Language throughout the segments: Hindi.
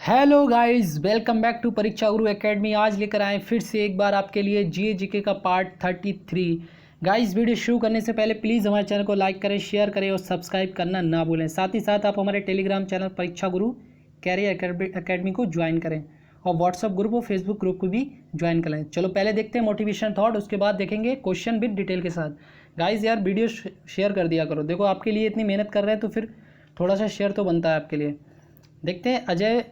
Hello guys, welcome back to Pariksha Guru academy. आज लेकर आए फिर से एक बार आपके लिए जीए जीके का पार्ट 33। गाइस, वीडियो शुरू करने से पहले प्लीज़ हमारे चैनल को लाइक करें, शेयर करें और सब्सक्राइब करना ना भूलें। साथ ही साथ आप हमारे टेलीग्राम चैनल परीक्षा गुरु कैरियर एकेडमी को ज्वाइन करें और व्हाट्सअप ग्रुप और फेसबुक ग्रुप को भी ज्वाइन करें। चलो पहले देखते हैं मोटिवेशन थॉट, उसके बाद देखेंगे क्वेश्चन विद डिटेल के साथ। गाइस यार, वीडियो शेयर कर दिया करो। देखो, आपके लिए इतनी मेहनत कर रहे हैं तो फिर थोड़ा सा शेयर तो बनता है आपके लिए। देखते हैं अजय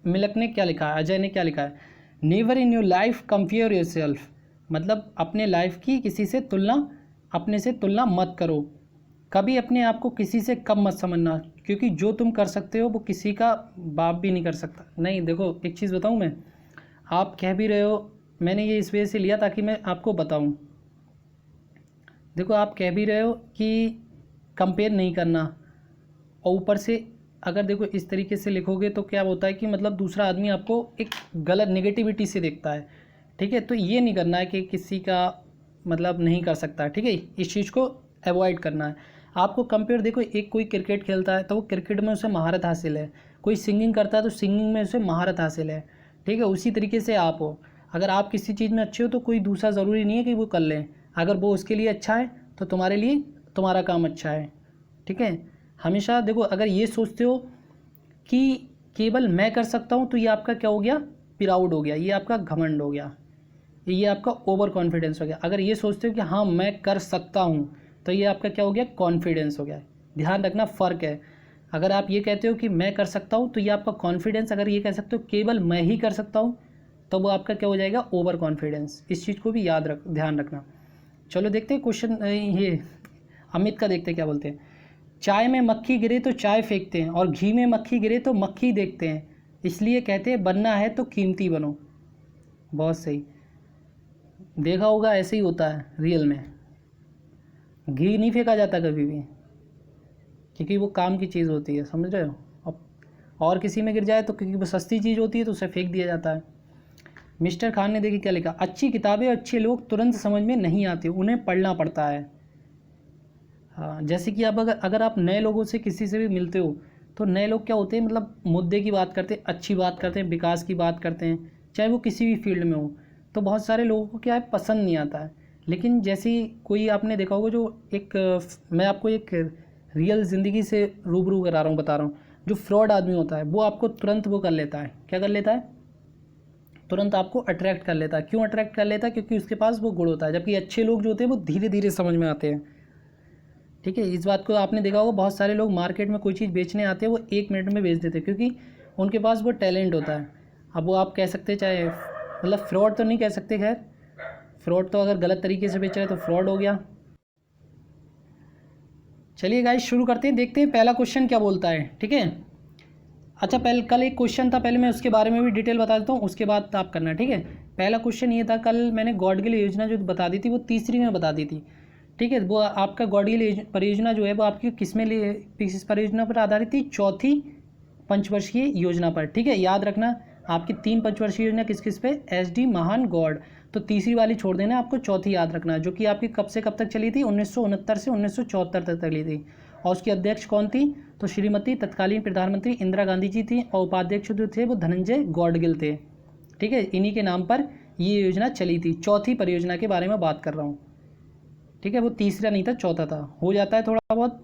मिलक ने क्या लिखा है। अजय ने क्या लिखा है, never in your life compare your self. मतलब अपने लाइफ की किसी से तुलना, अपने से तुलना मत करो। कभी अपने आप को किसी से कम मत समझना, क्योंकि जो तुम कर सकते हो वो किसी का बाप भी नहीं कर सकता। नहीं, देखो एक चीज़ बताऊँ मैं, आप कह भी रहे हो, मैंने ये इस वजह से लिया ताकि मैं आपको बताऊँ। देखो, आप कह भी रहे हो कि कंपेयर नहीं करना, और ऊपर से अगर देखो इस तरीके से लिखोगे तो क्या होता है कि मतलब दूसरा आदमी आपको एक गलत नेगेटिविटी से देखता है। ठीक है, तो ये नहीं करना है कि किसी का मतलब नहीं कर सकता। ठीक है, इस चीज़ को अवॉइड करना है आपको। कंपेयर, देखो एक कोई क्रिकेट खेलता है तो वो क्रिकेट में उसे महारत हासिल है, कोई सिंगिंग करता है तो सिंगिंग में उसे महारत हासिल है। ठीक है, उसी तरीके से आप हो। अगर आप किसी चीज़ में अच्छे हो तो कोई दूसरा ज़रूरी नहीं है कि वो कर लें। अगर वो उसके लिए अच्छा है तो तुम्हारे लिए तुम्हारा काम अच्छा है। ठीक है, हमेशा देखो, अगर ये सोचते हो कि केवल मैं कर सकता हूँ तो ये आपका क्या हो गया, प्राउड हो गया, ये आपका घमंड हो गया, ये आपका ओवर कॉन्फिडेंस हो गया। अगर ये सोचते हो कि हाँ मैं कर सकता हूँ तो ये आपका क्या हो गया, कॉन्फिडेंस हो गया। ध्यान रखना, फ़र्क है। अगर आप ये कहते हो कि मैं कर सकता हूँ तो ये आपका कॉन्फिडेंस। अगर ये कह सकते हो केवल मैं ही कर सकता हूँ तो वो आपका क्या हो जाएगा, ओवर कॉन्फिडेंस। इस चीज़ को भी ध्यान रखना। चलो देखते हैं क्वेश्चन, ये अमित का देखते हैं क्या बोलते हैं। चाय में मक्खी गिरे तो चाय फेंकते हैं और घी में मक्खी गिरे तो मक्खी देखते हैं, इसलिए कहते हैं बनना है तो कीमती बनो। बहुत सही, देखा होगा ऐसे ही होता है रियल में। घी नहीं फेंका जाता कभी भी, क्योंकि वो काम की चीज़ होती है, समझ रहे हो। अब और किसी में गिर जाए तो क्योंकि वो सस्ती चीज़ होती है तो उसे फेंक दिया जाता है। मिस्टर खान ने देखिए क्या लिखा, अच्छी किताबें अच्छे लोग तुरंत समझ में नहीं आते, उन्हें पढ़ना पड़ता है। हाँ, जैसे कि आप अगर आप नए लोगों से किसी से भी मिलते हो तो नए लोग क्या होते हैं, मतलब मुद्दे की बात करते हैं, अच्छी बात करते हैं, विकास की बात करते हैं, चाहे वो किसी भी फील्ड में हो। तो बहुत सारे लोगों को क्या है, पसंद नहीं आता है। लेकिन जैसे कोई आपने देखा होगा, जो एक मैं आपको एक रियल ज़िंदगी से रूबरू करा रहा हूँ, बता रहा हूँ। जो फ्रॉड आदमी होता है वो आपको तुरंत वो कर लेता है, क्या कर लेता है, तुरंत आपको अट्रैक्ट कर लेता है। क्यों अट्रैक्ट कर लेता है, क्योंकि उसके पास वो गुण होता है। जबकि अच्छे लोग जो होते हैं वो धीरे धीरे समझ में आते हैं। ठीक है, इस बात को आपने देखा होगा, बहुत सारे लोग मार्केट में कोई चीज़ बेचने आते हैं वो 1 मिनट में बेच देते हैं, क्योंकि उनके पास वो टैलेंट होता है। अब वो आप कह सकते हैं, चाहे मतलब फ्रॉड तो नहीं कह सकते, खैर फ्रॉड तो अगर गलत तरीके से बेच रहे हैं तो फ्रॉड हो गया। चलिए गाइस, शुरू करते हैं, देखते हैं पहला क्वेश्चन क्या बोलता है। ठीक है, अच्छा पहले कल एक क्वेश्चन था, पहले मैं उसके बारे में भी डिटेल बता देता हूँ, उसके बाद आप करना। ठीक है, पहला क्वेश्चन ये था, कल मैंने गॉडगिल योजना जो बता दी थी वो तीसरी में बता दी थी। ठीक है, वो आपका गॉडगिल परियोजना जो है वो आपकी किस परियोजना पर आधारित थी, चौथी पंचवर्षीय योजना पर। ठीक है, याद रखना, आपकी 3 पंचवर्षीय योजना किस किस पे, SD महान गॉड। तो तीसरी वाली छोड़ देना, आपको चौथी याद रखना, जो कि आपकी कब से कब तक चली थी, 1969 से 1974 तक चली थी। और उसकी अध्यक्ष कौन थी, तो श्रीमती तत्कालीन प्रधानमंत्री इंदिरा गांधी जी थी, और उपाध्यक्ष जो थे वो धनंजय गॉडगिल थे। ठीक है, इन्हीं के नाम पर ये योजना चली थी। चौथी परियोजना के बारे में बात कर रहा हूँ। ठीक है, वो तीसरा नहीं था, चौथा था, हो जाता है थोड़ा बहुत।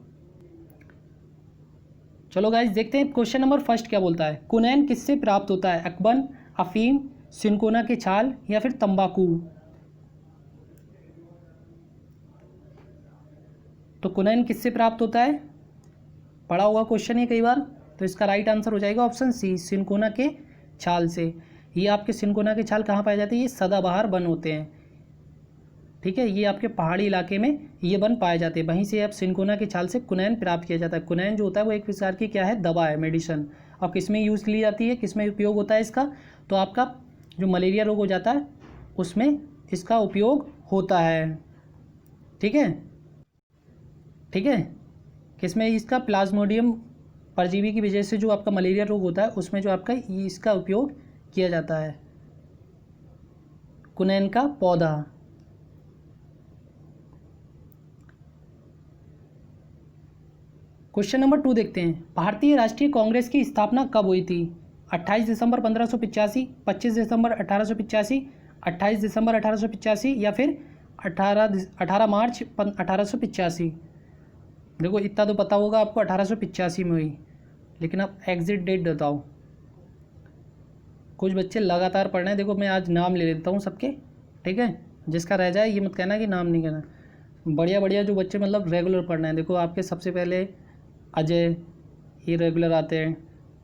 चलो गाइस, देखते हैं क्वेश्चन नंबर फर्स्ट क्या बोलता है। कुनैन किससे प्राप्त होता है, अकबन, अफीम, सिनकोना के छाल या फिर तंबाकू। तो कुनैन किससे प्राप्त होता है, पढ़ा हुआ क्वेश्चन है कई बार। तो इसका राइट आंसर हो जाएगा ऑप्शन सी, सिनकोना के छाल से। ये आपके सिनकोना के छाल कहाँ पाए जाते हैं, ये सदाबहार वन होते हैं। ठीक है, ये आपके पहाड़ी इलाके में ये वन पाए जाते हैं, वहीं से आप सिनकोना की छाल से कुनैन प्राप्त किया जाता है। कुनैन जो होता है वो एक प्रकार की क्या है, दवा है, मेडिसन। और किस में यूज़ ली जाती है, किस में उपयोग होता है इसका, तो आपका जो मलेरिया रोग हो जाता है उसमें इसका उपयोग होता है। ठीक है, ठीक है, किस में इसका, प्लाज्मोडियम परजीवी की वजह से जो आपका मलेरिया रोग होता है उसमें जो आपका इसका उपयोग किया जाता है, कुनैन का पौधा। क्वेश्चन नंबर 2 देखते हैं, भारतीय राष्ट्रीय कांग्रेस की स्थापना कब हुई थी, 28 दिसंबर 1585, 25 दिसंबर 1885, 28 दिसंबर 1885 या फिर 18 मार्च 1885। देखो इतना तो पता होगा आपको 1885 में हुई, लेकिन अब एग्जिट डेट बताओ। कुछ बच्चे लगातार पढ़ रहे हैं, देखो मैं आज नाम ले लेता हूँ सबके, ठीक है, जिसका रह जाए ये मत कहना कि नाम नहीं कहना। बढ़िया बढ़िया जो बच्चे मतलब रेगुलर पढ़ रहे हैं, देखो आपके सबसे पहले अजय, ये रेगुलर आते हैं।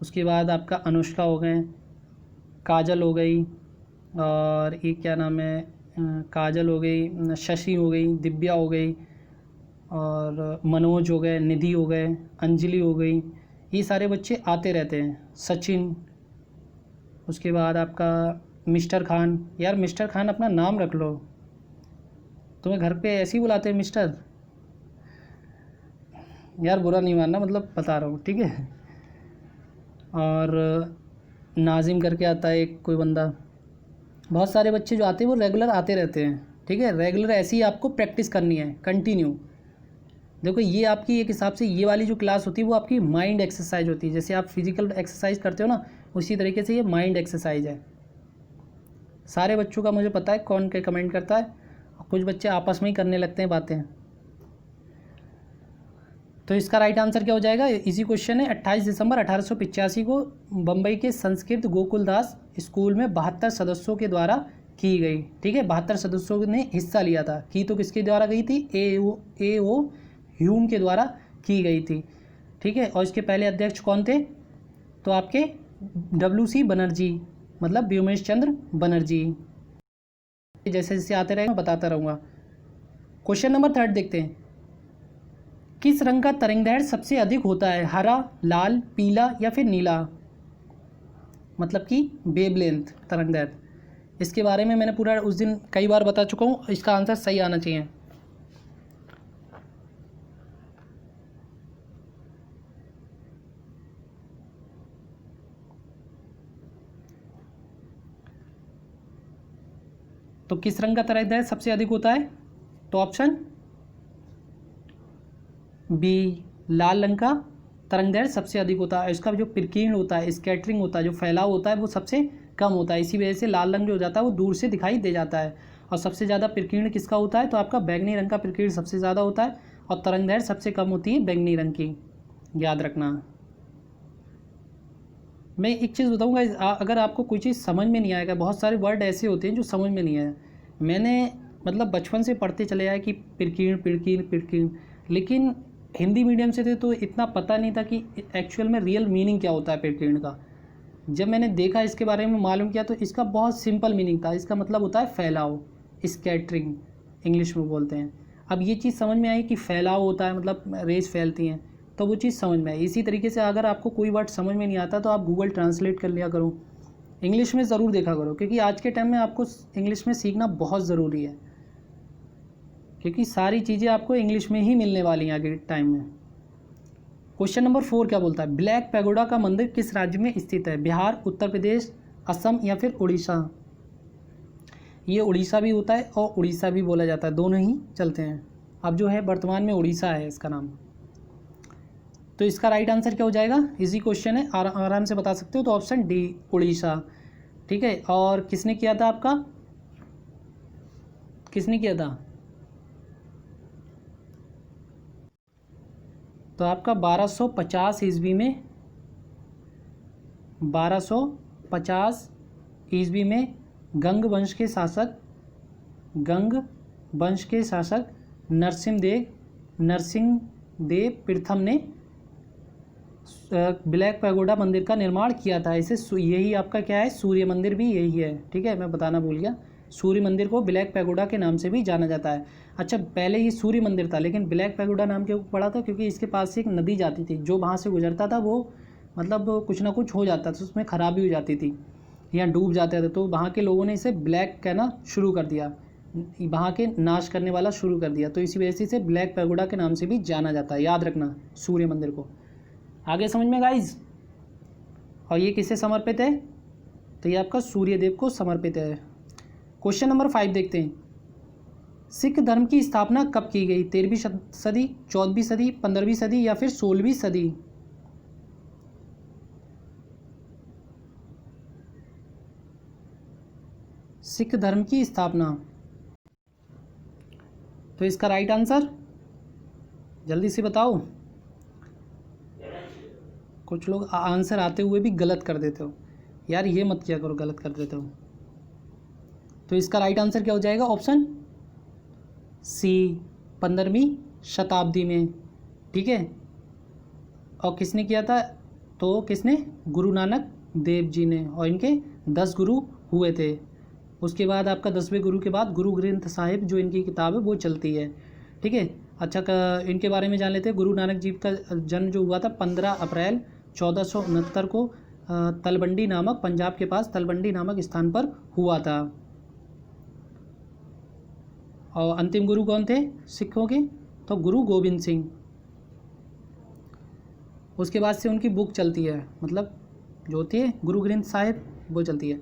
उसके बाद आपका अनुष्का हो गए, काजल हो गई, और ये क्या नाम है, काजल हो गई, शशि हो गई, दिव्या हो गई, और मनोज हो गए, निधि हो गए, अंजलि हो गई। ये सारे बच्चे आते रहते हैं। सचिन, उसके बाद आपका मिस्टर खान। यार मिस्टर खान अपना नाम रख लो, तुम्हें घर पे ऐसे ही बुलाते हैं मिस्टर। यार बुरा नहीं मानना, मतलब बता रहा हूँ, ठीक है। और नाजिम करके आता है एक कोई बंदा। बहुत सारे बच्चे जो आते हैं वो रेगुलर आते रहते हैं, ठीक है। रेगुलर ऐसे ही आपको प्रैक्टिस करनी है, कंटिन्यू। देखो ये आपकी एक हिसाब से ये वाली जो क्लास होती है वो आपकी माइंड एक्सरसाइज होती है। जैसे आप फिजिकल एक्सरसाइज करते हो ना, उसी तरीके से ये माइंड एक्सरसाइज है। सारे बच्चों का मुझे पता है कौन क्या कमेंट करता है, कुछ बच्चे आपस में ही करने लगते हैं बातें। तो इसका राइट आंसर क्या हो जाएगा, इसी क्वेश्चन है। 28 दिसंबर 1885 को बम्बई के संस्कृत गोकुलदास स्कूल में 72 सदस्यों के द्वारा की गई, ठीक है। 72 सदस्यों ने हिस्सा लिया था। की तो किसके द्वारा गई थी, ए ओ ह्यूम के द्वारा की गई थी, ठीक है। और इसके पहले अध्यक्ष कौन थे, तो आपके WC बनर्जी, मतलब व्योमेश चंद्र बनर्जी। जैसे जैसे आते रहेंगे मैं बताता रहूँगा। क्वेश्चन नंबर 3 देखते हैं। किस रंग का तरंगदैर्घ्य सबसे अधिक होता है, हरा, लाल, पीला या फिर नीला, मतलब कि वेवलेंथ तरंगदैर्घ्य। इसके बारे में मैंने पूरा उस दिन कई बार बता चुका हूँ, इसका आंसर सही आना चाहिए। तो किस रंग का तरंगदैर्घ्य सबसे अधिक होता है, तो ऑप्शन बी, लाल रंग का तरंगदैर्घ्य सबसे अधिक होता है। इसका जो प्रकीर्ण होता है, स्कैटरिंग होता है, जो फैलाव होता है वो सबसे कम होता है। इसी वजह से लाल रंग जो हो जाता है वो दूर से दिखाई दे जाता है। और सबसे ज़्यादा प्रकीर्ण किसका होता है, तो आपका बैंगनी रंग का प्रकीर्ण सबसे ज़्यादा होता है, और तरंगदैर्घ्य सबसे कम होती है बैंगनी रंग की, याद रखना। मैं एक चीज़ बताऊँगा, अगर आपको कोई चीज़ समझ में नहीं आएगा, बहुत सारे वर्ड ऐसे होते हैं जो समझ में नहीं आए। मैंने मतलब बचपन से पढ़ते चले आए कि प्रकीर्ण प्रकीर्ण प्रकीर्ण, लेकिन हिंदी मीडियम से थे तो इतना पता नहीं था कि एक्चुअल में रियल मीनिंग क्या होता है प्रकीर्ण का। जब मैंने देखा, इसके बारे में मालूम किया, तो इसका बहुत सिंपल मीनिंग था। इसका मतलब होता है फैलाव, स्कैटरिंग इंग्लिश में बोलते हैं। अब ये चीज़ समझ में आई कि फैलाव होता है, मतलब रेस फैलती हैं, तो वो चीज़ समझ में आई। इसी तरीके से अगर आपको कोई वर्ड समझ में नहीं आता तो आप गूगल ट्रांसलेट कर लिया करो, इंग्लिश में ज़रूर देखा करो, क्योंकि आज के टाइम में आपको इंग्लिश में सीखना बहुत ज़रूरी है, क्योंकि सारी चीज़ें आपको इंग्लिश में ही मिलने वाली हैं आगे टाइम में। क्वेश्चन नंबर 4 क्या बोलता है, ब्लैक पैगोडा का मंदिर किस राज्य में स्थित है, बिहार, उत्तर प्रदेश, असम या फिर उड़ीसा। ये उड़ीसा भी होता है और उड़ीसा भी बोला जाता है, दोनों ही चलते हैं। अब जो है वर्तमान में उड़ीसा है इसका नाम। तो इसका राइट आंसर क्या हो जाएगा, इजी क्वेश्चन है, आराम से बता सकते हो, तो ऑप्शन डी, उड़ीसा, ठीक है। और किसने किया था आपका, किसने किया था, तो आपका 1250 ईस्वी में, 1250 ईस्वी में गंग वंश के शासक नरसिंहदेव प्रथम ने ब्लैक पैगोडा मंदिर का निर्माण किया था। इसे यही आपका क्या है, सूर्य मंदिर भी यही है, ठीक है, मैं बताना भूल गया। सूर्य मंदिर को ब्लैक पैगोडा के नाम से भी जाना जाता है। अच्छा, पहले ये सूर्य मंदिर था, लेकिन ब्लैक पैगोडा नाम क्यों पड़ा था, क्योंकि इसके पास से एक नदी जाती थी, जो वहाँ से गुजरता था वो मतलब कुछ ना कुछ हो जाता था, उसमें ख़राबी हो जाती थी या डूब जाते थे, तो वहाँ के लोगों ने इसे ब्लैक कहना शुरू कर दिया, वहाँ के नाश करने वाला शुरू कर दिया। तो इसी वजह से इसे ब्लैक पैगोडा के नाम से भी जाना जाता है, याद रखना सूर्य मंदिर को। आगे समझ में गाइज। और ये किसे समर्पित है, तो ये आपका सूर्यदेव को समर्पित है। क्वेश्चन नंबर 5 देखते हैं। सिख धर्म की स्थापना कब की गई, 13वीं सदी, 14वीं सदी, 15वीं सदी या फिर 16वीं सदी। सिख धर्म की स्थापना। तो इसका राइट आंसर जल्दी से बताओ। कुछ लोग आंसर आते हुए भी गलत कर देते हो यार, ये मत किया करो, गलत कर देते हो। तो इसका राइट आंसर क्या हो जाएगा? ऑप्शन सी, 15वीं शताब्दी में। ठीक है, और किसने किया था? तो किसने? गुरु नानक देव जी ने, और इनके 10 गुरु हुए थे। उसके बाद आपका 10वें गुरु के बाद गुरु ग्रंथ साहिब जो इनकी किताब है वो चलती है। ठीक है, अच्छा इनके बारे में जान लेते हैं। गुरु नानक जी का जन्म जो हुआ था 15 अप्रैल 1469 को तलवंडी नामक, पंजाब के पास तलवंडी नामक स्थान पर हुआ था। और अंतिम गुरु कौन थे सिखों के? तो गुरु गोविंद सिंह। उसके बाद से उनकी बुक चलती है, मतलब जो होती है गुरु ग्रंथ साहिब, वो चलती है।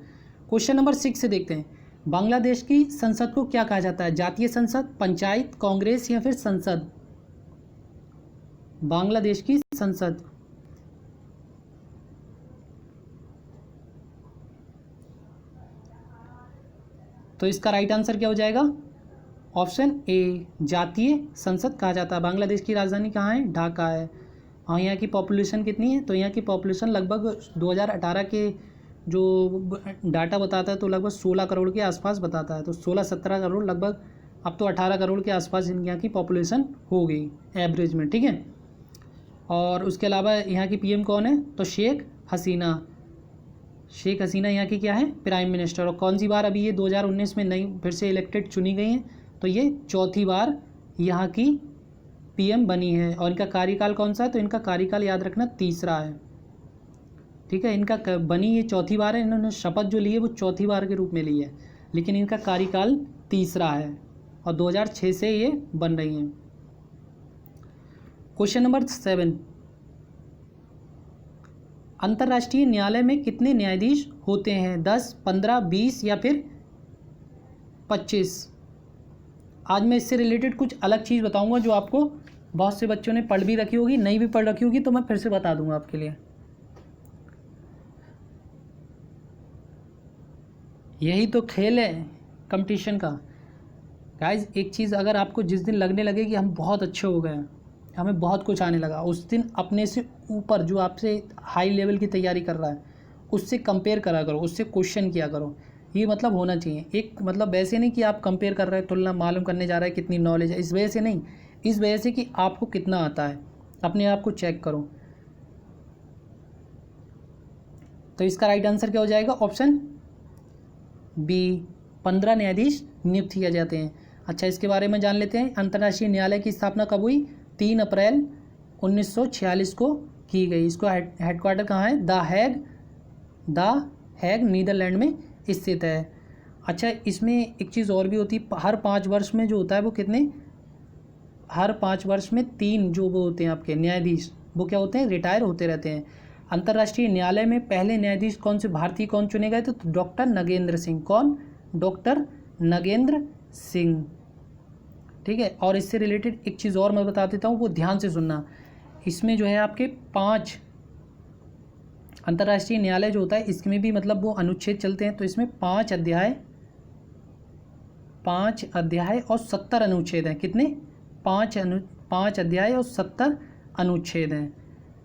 क्वेश्चन नंबर 6 से देखते हैं। बांग्लादेश की संसद को क्या कहा जाता है? जातीय संसद, पंचायत, कांग्रेस या फिर संसद? बांग्लादेश की संसद। तो इसका राइट आंसर क्या हो जाएगा? ऑप्शन ए, जातीय संसद कहा जाता है। बांग्लादेश की राजधानी कहाँ है? ढाका है। और यहाँ की पॉपुलेशन कितनी है? तो यहाँ की पॉपुलेशन लगभग 2018 के जो डाटा बताता है तो लगभग 16 करोड़ के आसपास बताता है। तो 16-17 करोड़, लगभग अब तो 18 करोड़ के आसपास यहाँ की पॉपुलेशन हो गई एवरेज में। ठीक है, और उसके अलावा यहाँ की पीएम कौन है? तो शेख हसीना। शेख हसीना यहाँ की क्या है? Prime minister. और कौन सी बार अभी ये 2019 में नई फिर से इलेक्टेड चुनी गई हैं? तो ये चौथी बार यहाँ की पीएम बनी है। और इनका कार्यकाल कौन सा है? तो इनका कार्यकाल याद रखना तीसरा है। ठीक है, इनका बनी ये चौथी बार है, इन्होंने शपथ जो ली है वो चौथी बार के रूप में ली है, लेकिन इनका कार्यकाल तीसरा है और 2006 से ये बन रही हैं। क्वेश्चन नंबर 7, अंतर्राष्ट्रीय न्यायालय में कितने न्यायाधीश होते हैं? 10, 15, 20 या फिर 25? आज मैं इससे रिलेटेड कुछ अलग चीज़ बताऊंगा जो आपको बहुत से बच्चों ने पढ़ भी रखी होगी, नहीं भी पढ़ रखी होगी, तो मैं फिर से बता दूंगा आपके लिए। यही तो खेल है कंपटीशन का। गाइज एक चीज़ अगर आपको जिस दिन लगने लगे कि हम बहुत अच्छे हो गए, हमें बहुत कुछ आने लगा, उस दिन अपने से ऊपर जो आपसे हाई लेवल की तैयारी कर रहा है उससे कंपेयर करा करो, उससे क्वेश्चन किया करो। ये मतलब होना चाहिए। एक मतलब वैसे नहीं कि आप कंपेयर कर रहे हैं, तुलना मालूम करने जा रहे हैं कितनी नॉलेज है, इस वजह से नहीं, इस वजह से कि आपको कितना आता है, अपने आप को चेक करो। तो इसका राइट आंसर क्या हो जाएगा? ऑप्शन बी, 15 न्यायाधीश नियुक्त किए जाते हैं। अच्छा, इसके बारे में जान लेते हैं। अंतर्राष्ट्रीय न्यायालय की स्थापना कब हुई? 3 अप्रैल 1946 को की गई। इसको हेडक्वार्टर कहाँ है? द हैग नीदरलैंड में स्थित है। अच्छा, इसमें एक चीज़ और भी होती है, हर 5 वर्ष में जो होता है वो कितने, हर 5 वर्ष में 3 जो वो होते हैं आपके न्यायाधीश, वो क्या होते हैं? रिटायर होते रहते हैं। अंतर्राष्ट्रीय न्यायालय में पहले न्यायाधीश कौन से भारतीय कौन चुने गए? तो डॉक्टर नगेंद्र सिंह। कौन? डॉक्टर नगेंद्र सिंह। ठीक है, और इससे रिलेटेड एक चीज़ और मैं बता देता हूँ, वो ध्यान से सुनना। इसमें जो है आपके 5 अंतर्राष्ट्रीय न्यायालय जो होता है इसमें भी मतलब वो अनुच्छेद चलते हैं। तो इसमें 5 अध्याय और 70 अनुच्छेद हैं। कितने? 5 अध्याय और 70 अनुच्छेद हैं।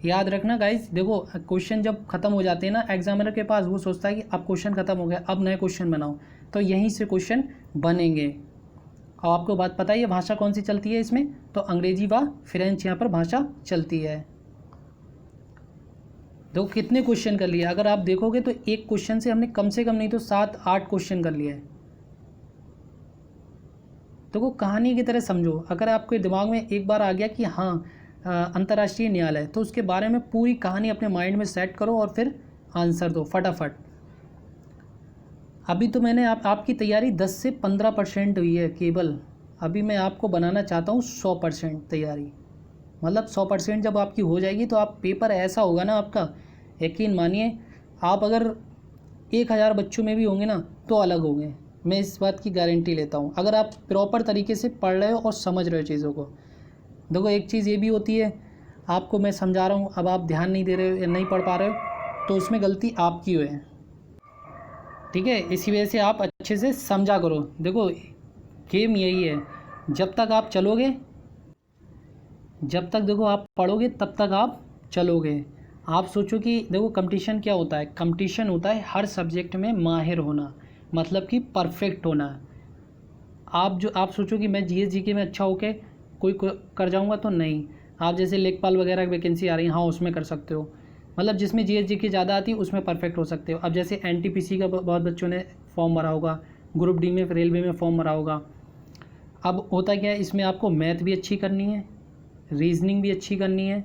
याद रखना गाइस। देखो क्वेश्चन जब खत्म हो जाते हैं ना एग्जामिनर के पास, वो सोचता है कि अब क्वेश्चन खत्म हो गया, अब नए क्वेश्चन बनाओ, तो यहीं से क्वेश्चन बनेंगे। और आपको बात पता ही है भाषा कौन सी चलती है इसमें? तो अंग्रेजी व फ्रेंच यहाँ पर भाषा चलती है। देखो कितने क्वेश्चन कर लिए, अगर आप देखोगे तो एक क्वेश्चन से हमने कम से कम नहीं तो 7-8 क्वेश्चन कर लिए है। देखो कहानी की तरह समझो, अगर आपके दिमाग में एक बार आ गया कि हाँ अंतर्राष्ट्रीय न्यायालय, तो उसके बारे में पूरी कहानी अपने माइंड में सेट करो और फिर आंसर दो फटाफट। अभी तो मैंने आपकी तैयारी 10 से 15% हुई है केवल, अभी मैं आपको बनाना चाहता हूँ 100% तैयारी। मतलब 100% जब आपकी हो जाएगी तो आप पेपर ऐसा होगा ना आपका, यकीन मानिए आप अगर 1000 बच्चों में भी होंगे ना तो अलग होंगे, मैं इस बात की गारंटी लेता हूँ, अगर आप प्रॉपर तरीके से पढ़ रहे हो और समझ रहे हो चीज़ों को। देखो एक चीज़ ये भी होती है, आपको मैं समझा रहा हूँ, अब आप ध्यान नहीं दे रहे हो या नहीं पढ़ पा रहे हो तो उसमें गलती आपकी है। ठीक है, इसी वजह से आप अच्छे से समझा करो। देखो गेम यही है, जब तक आप चलोगे, जब तक देखो आप पढ़ोगे तब तक आप चलोगे। आप सोचो कि देखो कंपटीशन क्या होता है, कंपटीशन होता है हर सब्जेक्ट में माहिर होना, मतलब कि परफेक्ट होना। आप सोचो कि मैं जीएस जीके में अच्छा होके कोई कर जाऊंगा, तो नहीं। आप जैसे लेखपाल वगैरह की वैकेंसी आ रही है, हाँ उसमें कर सकते हो, मतलब जिसमें जीएस जीके ज़्यादा आती है उसमें परफेक्ट हो सकते हो। अब जैसे एनटीपीसी का बहुत बच्चों ने फॉर्म भरा होगा, ग्रुप डी में रेलवे में फॉर्म भरा होगा। अब होता क्या है, इसमें आपको मैथ भी अच्छी करनी है, रीजनिंग भी अच्छी करनी है,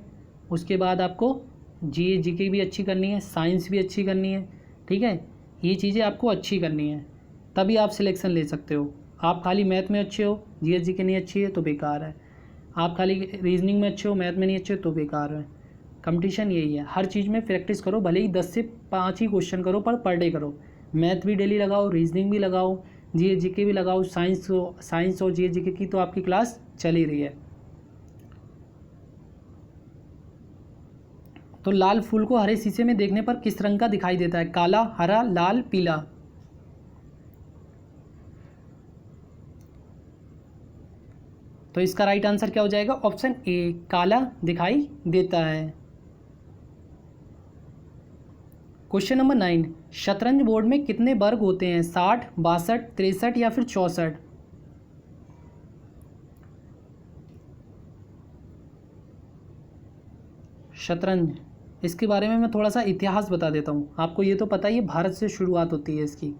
उसके बाद आपको जीएस जीके भी अच्छी करनी है, साइंस भी अच्छी करनी है। ठीक है, ये चीज़ें आपको अच्छी करनी है, तभी आप सिलेक्शन ले सकते हो। आप खाली मैथ में अच्छे हो, जीएस जीके नहीं अच्छी है तो बेकार है। आप खाली रीजनिंग में अच्छे हो, मैथ में नहीं अच्छे हो तो बेकार है। कंपटीशन यही है, हर चीज़ में प्रैक्टिस करो, भले ही 10 से 5 ही क्वेश्चन करो पर डे करो। मैथ भी डेली लगाओ, रीजनिंग भी लगाओ, जीएस जीके भी लगाओ। साइंस और जीएस जीके की तो आपकी क्लास चल ही रही है। तो लाल फूल को हरे शीशे में देखने पर किस रंग का दिखाई देता है? काला, हरा, लाल, पीला। तो इसका राइट आंसर क्या हो जाएगा? ऑप्शन ए, काला दिखाई देता है। क्वेश्चन नंबर 9, शतरंज बोर्ड में कितने वर्ग होते हैं? 60, 62, 63 या फिर 64? शतरंज, इसके बारे में मैं थोड़ा सा इतिहास बता देता हूँ आपको। ये तो पता ही है, भारत से शुरुआत होती है इसकी,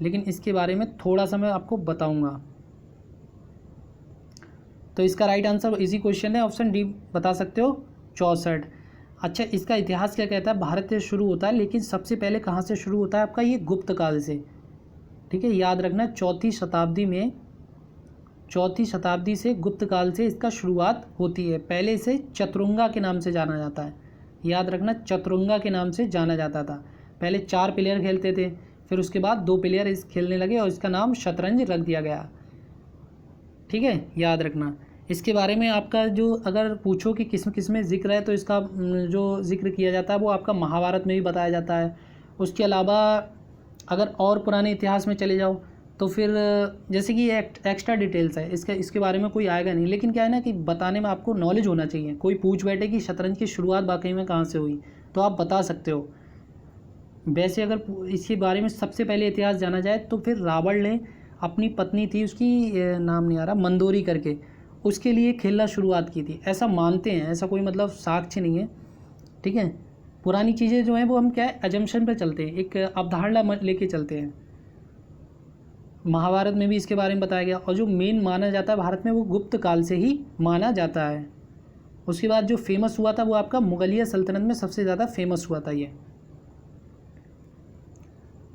लेकिन इसके बारे में थोड़ा सा मैं आपको बताऊंगा। तो इसका राइट आंसर इसी क्वेश्चन है, ऑप्शन डी बता सकते हो, 64। अच्छा, इसका इतिहास क्या कहता है? भारत से शुरू होता है, लेकिन सबसे पहले कहाँ से शुरू होता है आपका? ये गुप्त काल से। ठीक है, याद रखना, चौथी शताब्दी से गुप्त काल से इसका शुरुआत होती है। पहले इसे चतुरंगा के नाम से जाना जाता है, याद रखना, चतुरंगा के नाम से जाना जाता था। पहले 4 प्लेयर खेलते थे, फिर उसके बाद 2 प्लेयर इस खेलने लगे और इसका नाम शतरंज रख दिया गया। ठीक है, याद रखना। इसके बारे में आपका जो अगर पूछो कि किस किस में जिक्र है, तो इसका जो जिक्र किया जाता है वो आपका महाभारत में भी बताया जाता है। उसके अलावा अगर और पुराने इतिहास में चले जाओ तो फिर जैसे कि एक्स्ट्रा डिटेल्स है इसके बारे में कोई आएगा नहीं, लेकिन क्या है ना कि बताने में आपको नॉलेज होना चाहिए। कोई पूछ बैठे कि शतरंज की शुरुआत वाकई में कहाँ से हुई, तो आप बता सकते हो। वैसे अगर इसके बारे में सबसे पहले इतिहास जाना जाए तो फिर रावण ने अपनी पत्नी थी, उसकी नाम नहीं आ रहा, मंदोरी करके, उसके लिए खेलना शुरुआत की थी, ऐसा मानते हैं। ऐसा कोई मतलब साक्ष्य नहीं है। ठीक है, पुरानी चीज़ें जो हैं वो हम क्या है, एजम्पशन पर चलते हैं, एक अवधारणा लेके चलते हैं। महाभारत में भी इसके बारे में बताया गया, और जो मेन माना जाता है भारत में वो गुप्त काल से ही माना जाता है। उसके बाद जो फेमस हुआ था वो आपका मुगलिया सल्तनत में सबसे ज़्यादा फेमस हुआ था ये,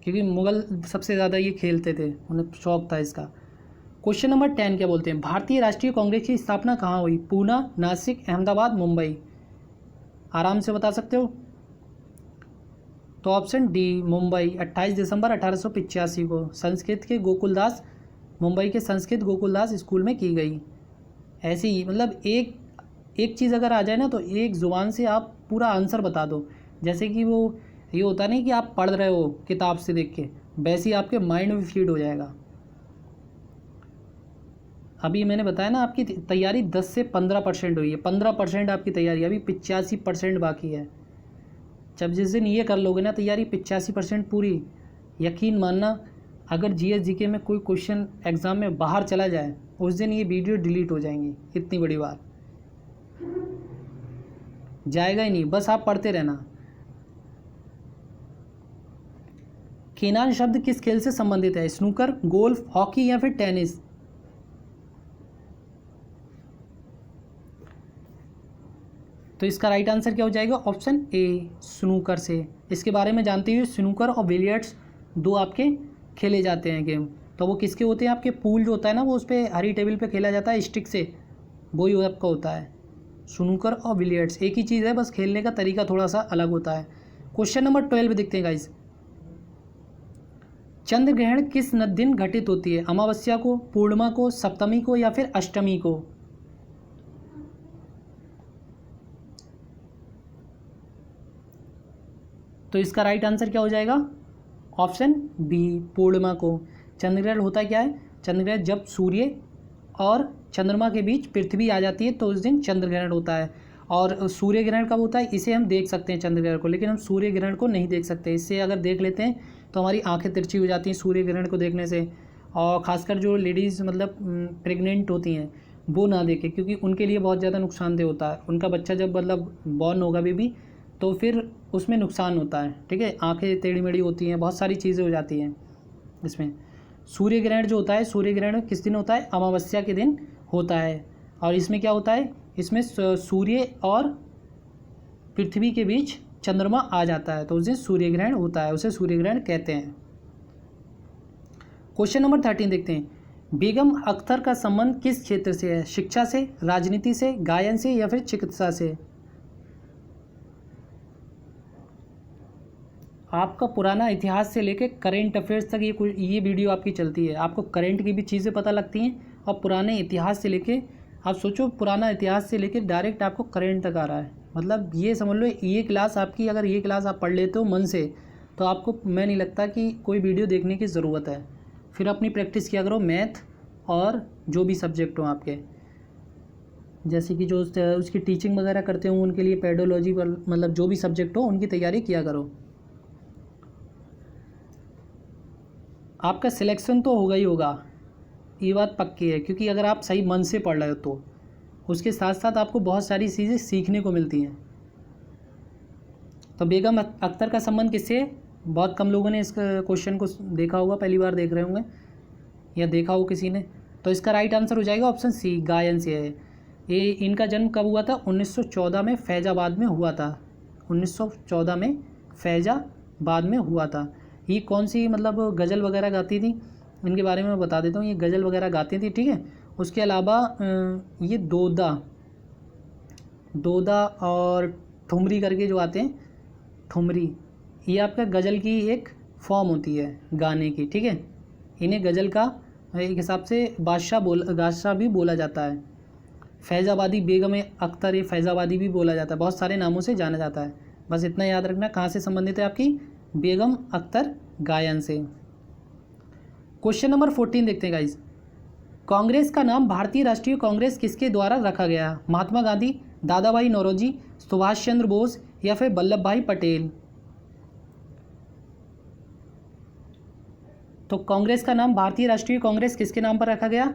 क्योंकि मुगल सबसे ज़्यादा ये खेलते थे, उन्हें शौक था इसका। क्वेश्चन नंबर 10 क्या बोलते हैं? भारतीय राष्ट्रीय कांग्रेस की स्थापना कहाँ हुई? पूना, नासिक, अहमदाबाद, मुंबई। आराम से बता सकते हो। तो ऑप्शन डी, मुंबई, 28 दिसंबर 1885 को संस्कृत के गोकुलदास, मुंबई के संस्कृत गोकुलदास स्कूल में की गई। ऐसी ही मतलब एक चीज़ अगर आ जाए ना तो एक ज़ुबान से आप पूरा आंसर बता दो। जैसे कि वो ये होता नहीं कि आप पढ़ रहे हो किताब से देख के, वैसे ही आपके माइंड में फीड हो जाएगा। अभी मैंने बताया ना आपकी तैयारी 10 से 15% हुई है, 15% आपकी तैयारी, अभी 85% बाकी है। जब जिस दिन ये कर लोगे ना तैयारी 85% पूरी, यकीन मानना अगर जीएस जीके में कोई क्वेश्चन एग्ज़ाम में बाहर चला जाए उस दिन ये वीडियो डिलीट हो जाएंगी। इतनी बड़ी बात, जाएगा ही नहीं, बस आप पढ़ते रहना। केनान शब्द किस खेल से संबंधित है? स्नूकर, गोल्फ, हॉकी या फिर टेनिस? तो इसका राइट आंसर क्या हो जाएगा? ऑप्शन ए, स्नूकर से। इसके बारे में जानते हुए, स्नूकर और बिलियर्ड्स दो आपके खेले जाते हैं गेम। तो वो किसके होते हैं? आपके पूल जो होता है ना, वो उस पर हरी टेबल पे खेला जाता है स्टिक से, वही आपका होता है। स्नूकर और बिलियर्ड्स एक ही चीज़ है, बस खेलने का तरीका थोड़ा सा अलग होता है। क्वेश्चन नंबर 12 देखते हैं गाइस। चंद्र ग्रहण किस दिन घटित होती है? अमावस्या को, पूर्णिमा को, सप्तमी को या फिर अष्टमी को? तो इसका राइट आंसर क्या हो जाएगा? ऑप्शन बी, पूर्णिमा को। चंद्रग्रहण होता क्या है? चंद्रग्रहण जब सूर्य और चंद्रमा के बीच पृथ्वी आ जाती है तो उस दिन चंद्रग्रहण होता है। और सूर्य ग्रहण कब होता है? इसे हम देख सकते हैं चंद्रग्रहण को, लेकिन हम सूर्य ग्रहण को नहीं देख सकते। इससे अगर देख लेते हैं तो हमारी आंखें तिरछी हो जाती हैं सूर्य ग्रहण को देखने से। और ख़ासकर जो लेडीज़ मतलब प्रेग्नेंट होती हैं वो ना देखें, क्योंकि उनके लिए बहुत ज़्यादा नुकसानदेह होता है। उनका बच्चा जब मतलब बॉर्न होगा बेबी तो फिर उसमें नुकसान होता है। ठीक है, आंखें टेढ़ी मेढ़ी होती हैं, बहुत सारी चीज़ें हो जाती हैं इसमें। सूर्य ग्रहण जो होता है, सूर्य ग्रहण किस दिन होता है? अमावस्या के दिन होता है। और इसमें क्या होता है? इसमें सूर्य और पृथ्वी के बीच चंद्रमा आ जाता है तो उस दिन सूर्य ग्रहण होता है, उसे सूर्य ग्रहण कहते हैं। क्वेश्चन नंबर 13 देखते हैं। बेगम अख्तर का संबंध किस क्षेत्र से है? शिक्षा से, राजनीति से, गायन से या फिर चिकित्सा से? आपका पुराना इतिहास से लेकर करेंट अफेयर्स तक ये वीडियो आपकी चलती है। आपको करेंट की भी चीज़ें पता लगती हैं और पुराने इतिहास से लेके, आप सोचो पुराना इतिहास से लेकर डायरेक्ट आपको करेंट तक आ रहा है। मतलब ये समझ लो ये क्लास आपकी, अगर ये क्लास आप पढ़ लेते हो मन से तो आपको मैं नहीं लगता कि कोई वीडियो देखने की ज़रूरत है। फिर अपनी प्रैक्टिस किया करो मैथ और जो भी सब्जेक्ट हो आपके, जैसे कि जो उसकी टीचिंग वगैरह करते हो उनके लिए पेडोलॉजी मतलब जो भी सब्जेक्ट हो उनकी तैयारी किया करो। आपका सिलेक्शन तो होगा ही होगा, ये बात पक्की है, क्योंकि अगर आप सही मन से पढ़ रहे हो तो उसके साथ साथ आपको बहुत सारी चीज़ें सीखने को मिलती हैं। तो बेगम अख्तर का संबंध किससे? बहुत कम लोगों ने इस क्वेश्चन को देखा होगा, पहली बार देख रहे होंगे या देखा हो किसी ने। तो इसका राइट आंसर हो जाएगा ऑप्शन सी, गायन से है। ये इनका जन्म कब हुआ था? 1914 में फैजाबाद में हुआ था। 1914 में फैजाबाद में हुआ था। ये कौन सी मतलब गज़ल वगैरह गाती थी, इनके बारे में मैं बता देता हूँ। ये गज़ल वगैरह गाती थी, ठीक है। उसके अलावा ये दोदा और ठुमरी करके जो आते हैं, ठुमरी, ये आपका गज़ल की एक फॉर्म होती है गाने की, ठीक है। इन्हें गज़ल का एक हिसाब से बादशाह भी बोला जाता है। फैज़ाबादी, बेगम अख्तर, ये फैज़ाबादी भी बोला जाता है, बहुत सारे नामों से जाना जाता है। बस इतना याद रखना कहाँ से संबंधित है आपकी, बेगम अख्तर गायन से। क्वेश्चन नंबर 14 देखते हैं गाइज। कांग्रेस का नाम भारतीय राष्ट्रीय कांग्रेस किसके द्वारा रखा गया? महात्मा गांधी, दादा भाई नौरोजी, सुभाष चंद्र बोस या फिर वल्लभ भाई पटेल? तो कांग्रेस का नाम भारतीय राष्ट्रीय कांग्रेस किसके नाम पर रखा गया?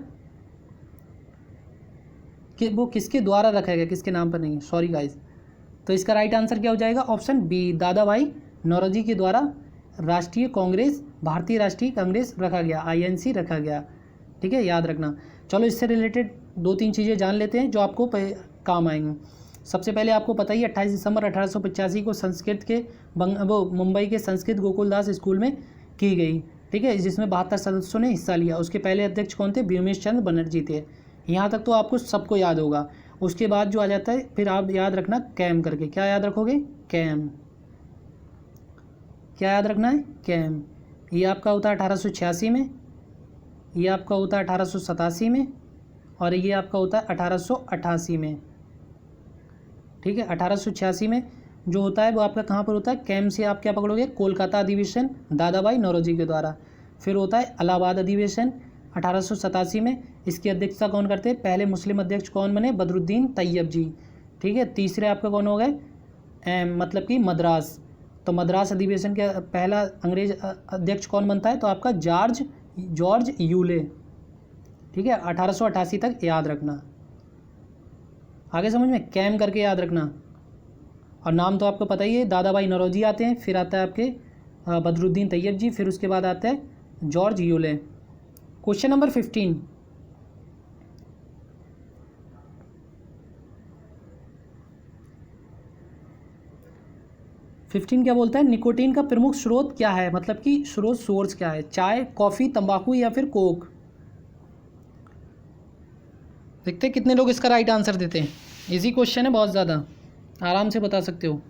कि वो किसके द्वारा रखा गया, किसके नाम पर नहीं, सॉरी गाइज। तो इसका राइट आंसर क्या हो जाएगा? ऑप्शन बी, दादा भाई नौरोजी के द्वारा राष्ट्रीय कांग्रेस, भारतीय राष्ट्रीय कांग्रेस रखा गया, INC रखा गया, ठीक है, याद रखना। चलो इससे रिलेटेड 2-3 चीज़ें जान लेते हैं जो आपको काम आएंगी। सबसे पहले आपको पता ही 28 दिसंबर 1885 को संस्कृत के मुंबई के संस्कृत गोकुलदास स्कूल में की गई, ठीक है, जिसमें 72 सदस्यों ने हिस्सा लिया। उसके पहले अध्यक्ष कौन थे? व्योमेश चंद्र बनर्जी थे। यहाँ तक तो आपको सबको याद होगा। उसके बाद जो आ जाता है फिर आप याद रखना कैम करके, क्या याद रखोगे? कैम, क्या याद रखना है? कैम। ये आपका होता है 1886 में, ये आपका होता है 1887 में और ये आपका होता है 1888 में, ठीक है। 1886 में जो होता है वो आपका कहाँ पर होता है? कैम से आप क्या पकड़ोगे? कोलकाता अधिवेशन दादा भाई नौरोजी के द्वारा। फिर होता है इलाहाबाद अधिवेशन 1887 में, इसकी अध्यक्षता कौन करते हैं? पहले मुस्लिम अध्यक्ष कौन बने? बदरुद्दीन तैयब जी, ठीक है। तीसरे आपका कौन हो गए? मतलब कि मद्रास। तो मद्रास अधिवेशन के पहला अंग्रेज अध्यक्ष कौन बनता है? तो आपका जॉर्ज यूले, ठीक है। 1888 तक याद रखना, आगे समझ में कैम करके याद रखना। और नाम तो आपको पता ही है, दादा भाई नौरोजी आते हैं, फिर आता है आपके बदरुद्दीन तैयब जी, फिर उसके बाद आता है जॉर्ज यूले। Question number 15। क्या बोलता है? निकोटीन का प्रमुख स्रोत क्या है? मतलब कि सोर्स क्या है? चाय, कॉफ़ी, तंबाकू या फिर कोक? देखते हैं कितने लोग इसका राइट आंसर देते हैं। इजी क्वेश्चन है, बहुत ज़्यादा आराम से बता सकते हो।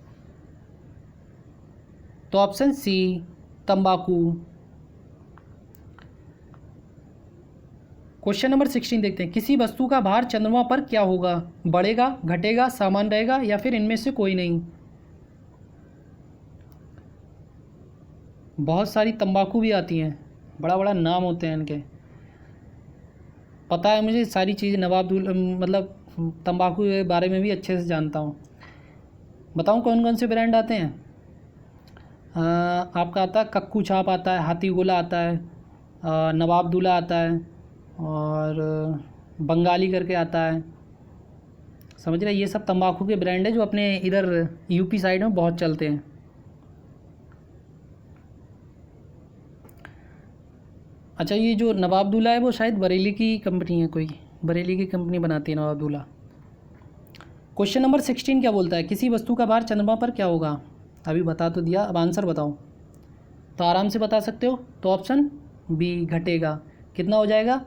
तो ऑप्शन सी, तंबाकू। क्वेश्चन नंबर 16 देखते हैं। किसी वस्तु का भार चंद्रमा पर क्या होगा? बढ़ेगा, घटेगा, समान रहेगा या फिर इनमें से कोई नहीं? बहुत सारी तंबाकू भी आती हैं, बड़ा बड़ा नाम होते हैं इनके। पता है मुझे सारी चीज़ें, नवाबुल मतलब तंबाकू के बारे में भी अच्छे से जानता हूँ। बताऊँ कौन कौन से ब्रांड आते हैं? आपका आता है कक्कू छाप, आता है हाथी गोला, आता है नवाबदुल्ला आता है, और बंगाली करके आता है। समझ रहे, ये सब तंबाकू के ब्रांड है जो अपने इधर यूपी साइड में बहुत चलते हैं। अच्छा, ये जो नवाबदुल्ला है वो शायद बरेली की कंपनी है, कोई बरेली की कंपनी बनाती है नवाबदुल्ला। क्वेश्चन नंबर 16 क्या बोलता है? किसी वस्तु का भार चंद्रमा पर क्या होगा? अभी बता तो दिया, अब आंसर बताओ। तो आराम से बता सकते हो। तो ऑप्शन बी घटेगा। कितना हो जाएगा?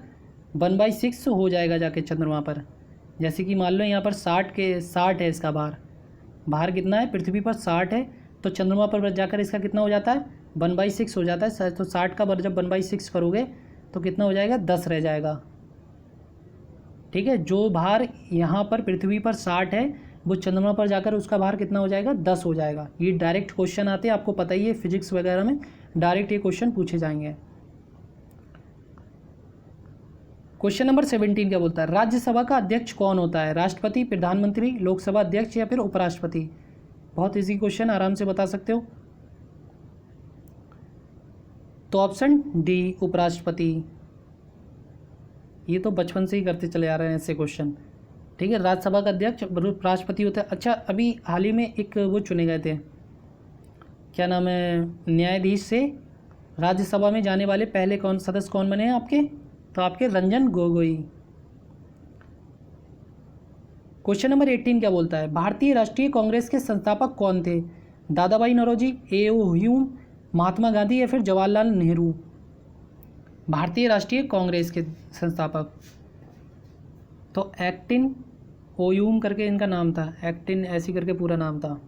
1/6 हो जाएगा जाके चंद्रमा पर। जैसे कि मान लो यहाँ पर 60 है इसका भार कितना है? पृथ्वी पर 60 है, तो चंद्रमा पर जाकर इसका कितना हो जाता है? 1/6 हो जाता है। तो 60 का जब 1/6 करोगे तो कितना हो जाएगा? 10 रह जाएगा। ठीक है, जो भार यहाँ पर पृथ्वी पर 60 है वो चंद्रमा पर जाकर उसका भार कितना हो जाएगा? 10 हो जाएगा। ये डायरेक्ट क्वेश्चन आते हैं, आपको पता ही है, फिजिक्स वगैरह में डायरेक्ट ये क्वेश्चन पूछे जाएंगे। क्वेश्चन नंबर 17 क्या बोलता है? राज्यसभा का अध्यक्ष कौन होता है? राष्ट्रपति, प्रधानमंत्री, लोकसभा अध्यक्ष या फिर उपराष्ट्रपति? बहुत इजी क्वेश्चन, आराम से बता सकते हो। तो ऑप्शन डी उपराष्ट्रपति। ये तो बचपन से ही करते चले आ रहे हैं ऐसे क्वेश्चन। ठीक है, राज्यसभा का अध्यक्ष राष्ट्रपति होता है। अच्छा, अभी हाल ही में एक वो चुने गए थे, क्या नाम है, न्यायाधीश से राज्यसभा में जाने वाले पहले सदस्य कौन बने हैं आपके? तो आपके रंजन गोगोई। क्वेश्चन नंबर 18 क्या बोलता है? भारतीय राष्ट्रीय कांग्रेस के संस्थापक कौन थे? दादा भाई नौरोजी, ए.ओ. ह्यूम, महात्मा गांधी या फिर जवाहरलाल नेहरू? भारतीय राष्ट्रीय कांग्रेस के संस्थापक तो एक्टिन ओयूम करके इनका नाम था, एक्टिन ऐसी करके पूरा नाम था।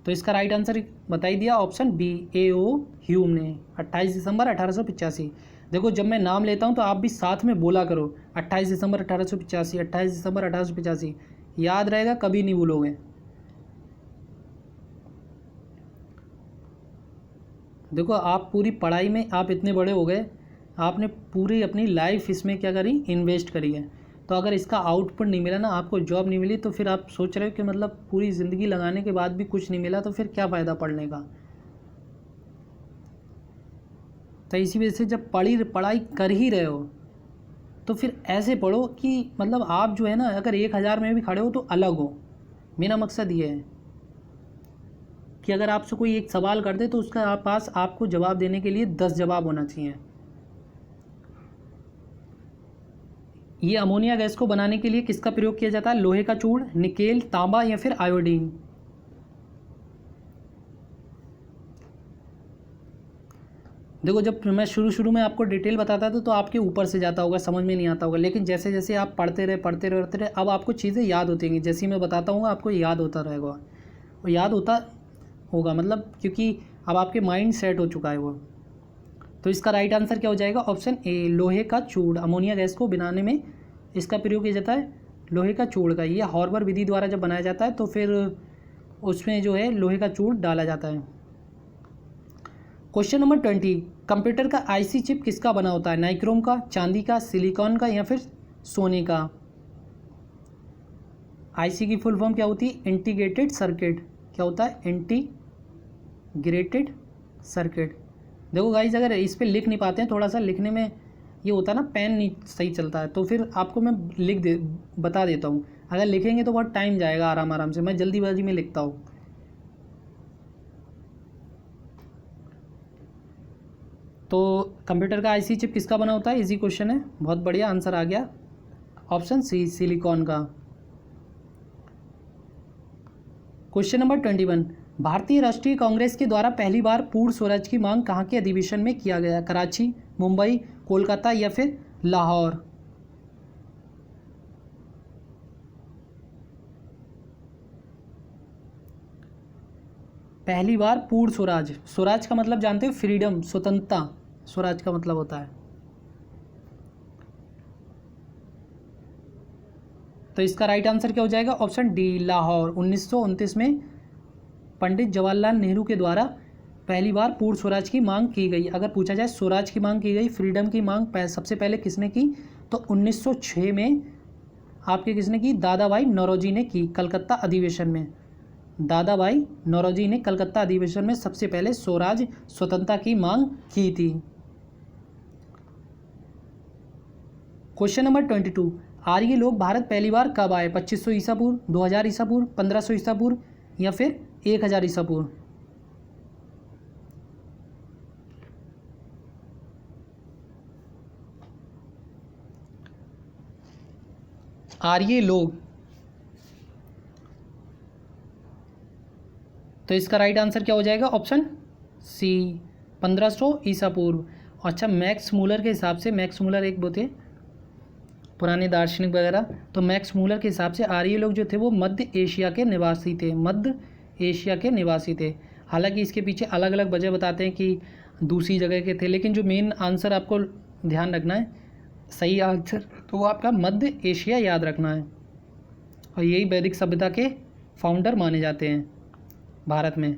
तो इसका राइट आंसर बता ही दिया, ऑप्शन बी ए.ओ. ह्यूम ने 28 दिसंबर 1885। देखो, जब मैं नाम लेता हूँ तो आप भी साथ में बोला करो, 28 दिसंबर 1885, 28 दिसंबर 1885, याद रहेगा, कभी नहीं भूलोगे। देखो, आप पूरी पढ़ाई में आप इतने बड़े हो गए, आपने पूरी अपनी लाइफ इसमें क्या करी? इन्वेस्ट करी है। तो अगर इसका आउटपुट नहीं मिला ना, आपको जॉब नहीं मिली, तो फिर आप सोच रहे हो कि मतलब पूरी ज़िंदगी लगाने के बाद भी कुछ नहीं मिला, तो फिर क्या फ़ायदा पढ़ने का? तो इसी वजह से जब पढ़ाई कर ही रहे हो तो फिर ऐसे पढ़ो कि मतलब आप जो है ना, अगर 1000 में भी खड़े हो तो अलग हो। मेरा मकसद ये है कि अगर आपसे कोई एक सवाल कर दे तो उसका पास आपको जवाब देने के लिए 10 जवाब होना चाहिए। ये अमोनिया गैस को बनाने के लिए किसका प्रयोग किया जाता है? लोहे का चूड़, निकेल, तांबा या फिर आयोडीन? देखो, जब मैं शुरू में आपको डिटेल बताता था तो आपके ऊपर से जाता होगा, समझ में नहीं आता होगा, लेकिन जैसे जैसे आप पढ़ते रहे अब आपको चीज़ें याद होती हैं। जैसे मैं बताता हूँ आपको याद होता रहेगा, और याद होता होगा मतलब, क्योंकि अब आपके माइंड सेट हो चुका है वो। तो इसका राइट आंसर क्या हो जाएगा? ऑप्शन ए लोहे का चूड़। अमोनिया गैस को बनाने में इसका प्रयोग किया जाता है लोहे का चूड़ का। ये हॉर्बर विधि द्वारा जब बनाया जाता है तो फिर उसमें जो है लोहे का चूड़ डाला जाता है। क्वेश्चन नंबर 20, कंप्यूटर का आईसी चिप किसका बना होता है? नाइक्रोम का, चांदी का, सिलिकॉन का या फिर सोने का? आईसी की फुल फॉर्म क्या होती है? Integrated circuit. क्या होता है? Integrated circuit. देखो गाइस, अगर इस पर लिख नहीं पाते हैं, थोड़ा सा लिखने में ये होता है ना, पेन नहीं सही चलता है, तो फिर आपको मैं बता देता हूँ। अगर लिखेंगे तो बहुत टाइम जाएगा, आराम से, मैं जल्दीबाजी में लिखता हूँ। तो कंप्यूटर का आईसी चिप किसका बना होता है? इजी क्वेश्चन है, बहुत बढ़िया आंसर आ गया, ऑप्शन सी सिलिकॉन का। क्वेश्चन नंबर 21, भारतीय राष्ट्रीय कांग्रेस के द्वारा पहली बार पूर्ण स्वराज की मांग कहाँ के अधिवेशन में किया गया? कराची, मुंबई, कोलकाता या फिर लाहौर? पहली बार पूर्ण स्वराज, स्वराज का मतलब जानते हो? फ्रीडम, स्वतंत्रता, स्वराज का मतलब होता है। तो इसका राइट आंसर क्या हो जाएगा? Option D Lahore. 1929 में पंडित जवाहरलाल नेहरू के द्वारा पहली बार पूर्ण स्वराज की मांग की गई? अगर पूछा जाए स्वराज की मांग की गई, फ्रीडम की मांग सबसे पहले किसने की, तो 1906 में आपके किसने की, दादा भाई नौरोजी ने की, कलकत्ता अधिवेशन में। दादा भाई नौरोजी ने कलकत्ता अधिवेशन में सबसे पहले स्वराज स्वतंत्रता की मांग की थी। क्वेश्चन नंबर 22, आर्य लोग भारत पहली बार कब आए? 2500 ईसा पूर्व, 2000 ईसा पूर्व, 1500 ईसा पूर्व या फिर 1000 ईसा पूर्व? आर्य लोग, तो इसका राइट आंसर क्या हो जाएगा? ऑप्शन सी, 1500 ईसा पूर्व। अच्छा, मैक्स मूलर के हिसाब से, मैक्स मूलर एक वो थे पुराने दार्शनिक वगैरह, तो मैक्स मूलर के हिसाब से आर्य लोग जो थे वो मध्य एशिया के निवासी थे, मध्य एशिया के निवासी थे। हालांकि इसके पीछे अलग अलग वजह बताते हैं कि दूसरी जगह के थे, लेकिन जो मेन आंसर आपको ध्यान रखना है, सही आंसर तो वो आपका मध्य एशिया याद रखना है। और यही वैदिक सभ्यता के फाउंडर माने जाते हैं भारत में।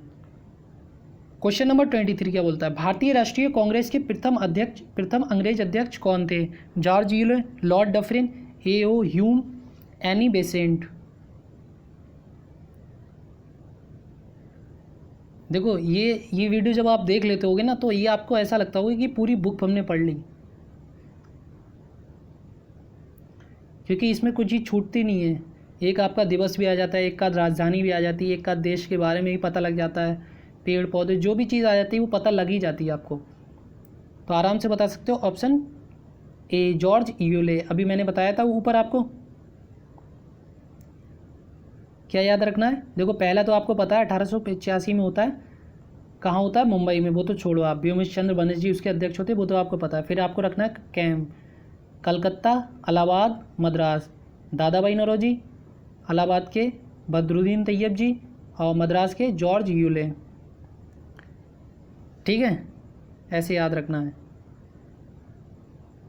क्वेश्चन नंबर 23 क्या बोलता है? भारतीय राष्ट्रीय कांग्रेस के प्रथम अंग्रेज अध्यक्ष कौन थे? George Yule, Lord Dufferin, A.O.. Hume, Annie Besant? देखो ये वीडियो जब आप देख लेते होगे ना, तो ये आपको ऐसा लगता होगा कि पूरी बुक हमने पढ़ ली, क्योंकि इसमें कुछ चीज़ छूटती नहीं है। एक आपका दिवस भी आ जाता है, एक का राजधानी भी आ जाती है, एक का देश के बारे में भी पता लग जाता है, पेड़ पौधे जो भी चीज़ आ जाती है वो पता लग ही जाती है आपको, तो आराम से बता सकते हो। Option A, George Yule. अभी मैंने बताया था ऊपर, आपको क्या याद रखना है? देखो पहला तो आपको पता है 1885 में होता है, कहाँ होता है? मुंबई में, वो तो छोड़ो आप, व्योमेश चंद्र बनर्जी उसके अध्यक्ष होते, वो तो आपको पता है। फिर आपको रखना है कैंप, कलकत्ता, इलाहाबाद, मद्रास। दादा भाई नौरोजी, इलाहाबाद के बदरुद्दीन तैयब जी, और मद्रास के जॉर्ज यूले। ठीक है, ऐसे याद रखना है।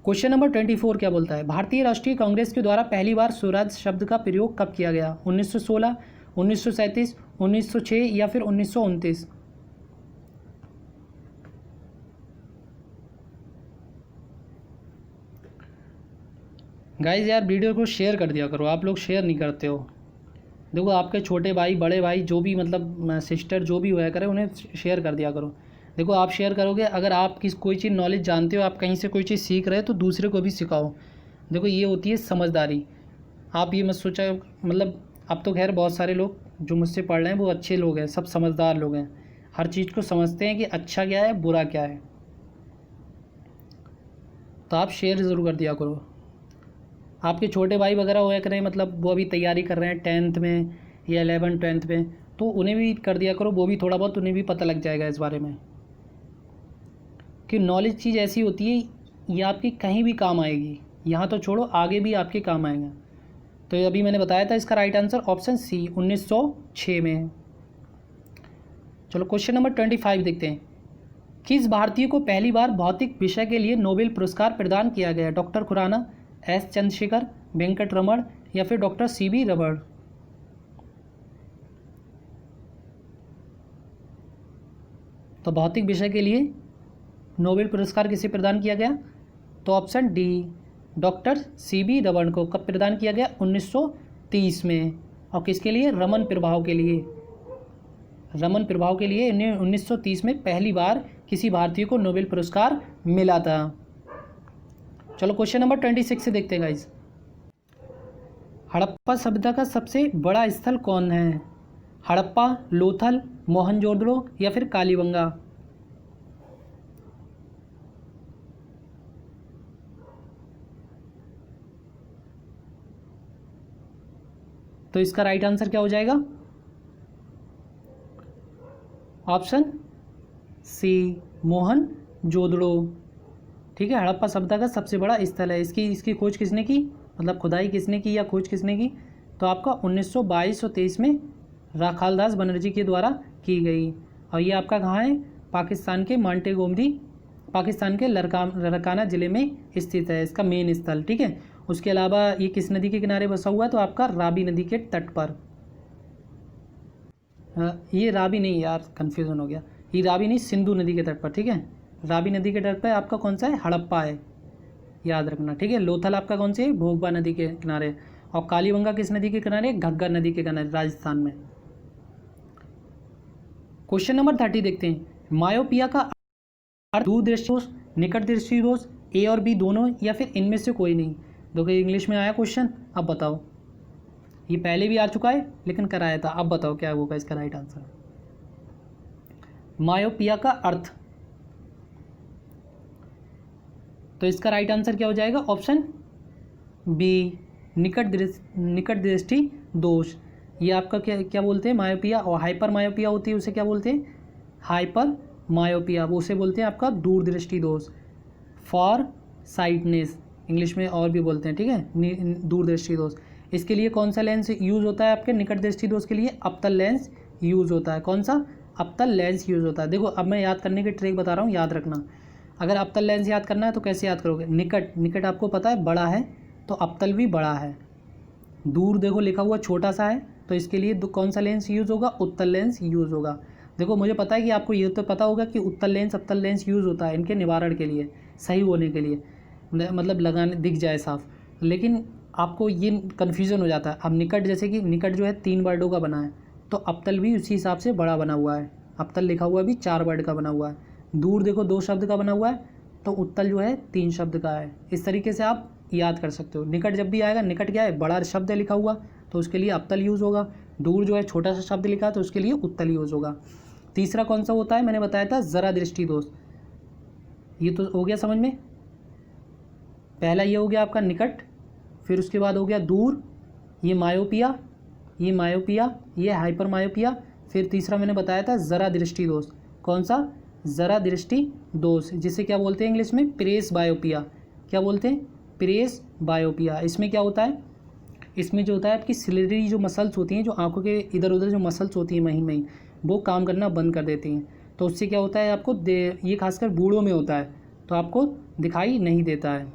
क्वेश्चन नंबर 24 क्या बोलता है? भारतीय राष्ट्रीय कांग्रेस के द्वारा पहली बार स्वराज शब्द का प्रयोग कब किया गया? 1916, 1937, 1906 या फिर 1929? गाइज यार वीडियो को शेयर कर दिया करो, आप लोग शेयर नहीं करते हो। देखो आपके छोटे भाई, बड़े भाई, जो भी मतलब सिस्टर जो भी होया करे, उन्हें शेयर कर दिया करो। देखो आप शेयर करोगे, अगर आप कोई चीज़ नॉलेज जानते हो, आप कहीं से कोई चीज़ सीख रहे हो, तो दूसरे को भी सिखाओ। देखो ये होती है समझदारी। आप ये मत सोचा, मतलब अब तो खैर बहुत सारे लोग जो मुझसे पढ़ रहे हैं वो अच्छे लोग हैं, सब समझदार लोग हैं, हर चीज़ को समझते हैं कि अच्छा क्या है बुरा क्या है, तो आप शेयर ज़रूर कर दिया करो। आपके छोटे भाई वगैरह होया करें, मतलब वो अभी तैयारी कर रहे हैं 10th में या 11th 12th में, तो उन्हें भी कर दिया करो, वो भी थोड़ा बहुत उन्हें भी पता लग जाएगा इस बारे में। कि नॉलेज चीज़ ऐसी होती है, ये आपकी कहीं भी काम आएगी, यहाँ तो छोड़ो आगे भी आपके काम आएगा। तो अभी मैंने बताया था इसका राइट आंसर ऑप्शन सी, 1906 में। चलो क्वेश्चन नंबर 25 देखते हैं। किस भारतीय को पहली बार भौतिक विषय के लिए नोबेल पुरस्कार प्रदान किया गया? डॉक्टर खुराना, एस चंद्रशेखर, वेंकट रमण या फिर डॉक्टर सी.वी. रमण? तो भौतिक विषय के लिए नोबेल पुरस्कार किसे प्रदान किया गया? तो ऑप्शन डी, डॉक्टर सी.वी. रमण को। कब प्रदान किया गया? 1930 में। और किसके लिए? रमन प्रभाव के लिए। रमन प्रभाव के लिए इन्हें 1930 में पहली बार किसी भारतीय को नोबेल पुरस्कार मिला था। चलो क्वेश्चन नंबर 26 से देखते हैं गाइज। हड़प्पा सभ्यता का सबसे बड़ा स्थल कौन है? हड़प्पा, लोथल, मोहनजोदड़ो या फिर कालीबंगा? तो इसका राइट आंसर क्या हो जाएगा? Option C, Mohenjodaro. ठीक है, हड़प्पा सभ्यता का सबसे बड़ा स्थल है। इसकी खोज किसने की, मतलब खुदाई किसने की या खोज किसने की? तो आपका 1922 और 23 में राखालदास बनर्जी के द्वारा की गई। और ये आपका कहाँ है? पाकिस्तान के मांटेगोमरी, पाकिस्तान के लरकाना ज़िले में स्थित है इसका मेन स्थल। ठीक है, उसके अलावा ये किस नदी के किनारे बसा हुआ है? तो आपका रावी नदी के तट पर। ये रावी नहीं यार, कन्फ्यूज़न हो गया। ये रावी नहीं, सिंधु नदी के तट पर, ठीक है। रावी नदी के तट पर आपका कौन सा है, हड़प्पा है, याद रखना, ठीक है। लोथल आपका कौन से, भोगबा नदी के किनारे। और कालीबंगा किस नदी के किनारे, घग्गर नदी के किनारे, राजस्थान में। क्वेश्चन नंबर 30 देखते हैं। मायोपिया का अर्थ दूर दृष्टि दोष, निकट दृष्टि दोष, ए और बी दोनों, या फिर इनमें से कोई नहीं। देखो इंग्लिश में आया क्वेश्चन, अब बताओ। ये पहले भी आ चुका है लेकिन कराया था, अब बताओ क्या होगा इसका राइट आंसर। मायोपिया का अर्थ, तो इसका राइट आंसर क्या हो जाएगा, ऑप्शन बी, निकट दृष्टि दोष। ये आपका क्या क्या बोलते हैं, मायोपिया। और हाइपर मायोपिया होती है, उसे क्या बोलते हैं, हाइपर मायोपिया, वो उसे बोलते हैं आपका दूरदृष्टि दोष। फॉर साइटनेस इंग्लिश में और भी बोलते हैं, ठीक है, दूरदृष्टि दोष। इसके लिए कौन सा लेंस यूज़ होता है आपके निकट दृष्टि दोष के लिए, अवतल लेंस यूज़ होता है। कौन सा, अवतल लेंस यूज़ होता है। देखो अब मैं याद करने की ट्रिक बता रहा हूँ, याद रखना। अगर अवतल लेंस याद करना है तो कैसे याद करोगे, निकट आपको पता है बड़ा है तो अवतल भी बड़ा है। दूर देखो लिखा हुआ छोटा सा है, तो इसके लिए कौन सा लेंस यूज़ होगा, उत्तल लेंस यूज़ होगा। देखो मुझे पता है कि आपको ये तो पता होगा कि उत्तल लेंस अवतल लेंस यूज़ होता है इनके निवारण के लिए, सही होने के लिए, मतलब लगाने दिख जाए साफ। लेकिन आपको ये कन्फ्यूज़न हो जाता है। अब निकट, जैसे कि निकट जो है 3 वर्डों का बना है, तो अवतल भी उसी हिसाब से बड़ा बना हुआ है। अवतल लिखा हुआ भी 4 वर्ड का बना हुआ है। दूर देखो 2 शब्द का बना हुआ है, तो उत्तल जो है 3 शब्द का है। इस तरीके से आप याद कर सकते हो। निकट जब भी आएगा, निकट क्या है, बड़ा शब्द है लिखा हुआ, तो उसके लिए अवतल यूज़ होगा। दूर जो है छोटा सा शब्द लिखा है, तो उसके लिए उत्तल यूज़ होगा। तीसरा कौन सा होता है, मैंने बताया था जरा दृष्टि दोष। ये तो हो गया समझ में। पहला ये हो गया आपका निकट, फिर उसके बाद हो गया दूर, ये मायोपिया, ये हाइपर मायोपिया। फिर तीसरा मैंने बताया था जरा दृष्टि दोष। कौन सा, जरा दृष्टि दोष, जिसे क्या बोलते हैं इंग्लिश में, प्रेस बायोपिया। क्या बोलते हैं, प्रेस बायोपिया। इसमें क्या होता है, इसमें जो होता है आपकी सिलेरी जो मसल्स होती हैं, जो आंखों के इधर उधर जो मसल्स होती हैं महीन महीन, वो काम करना बंद कर देती हैं। तो उससे क्या होता है आपको, ये खासकर बूढ़ों में होता है, तो आपको दिखाई नहीं देता है।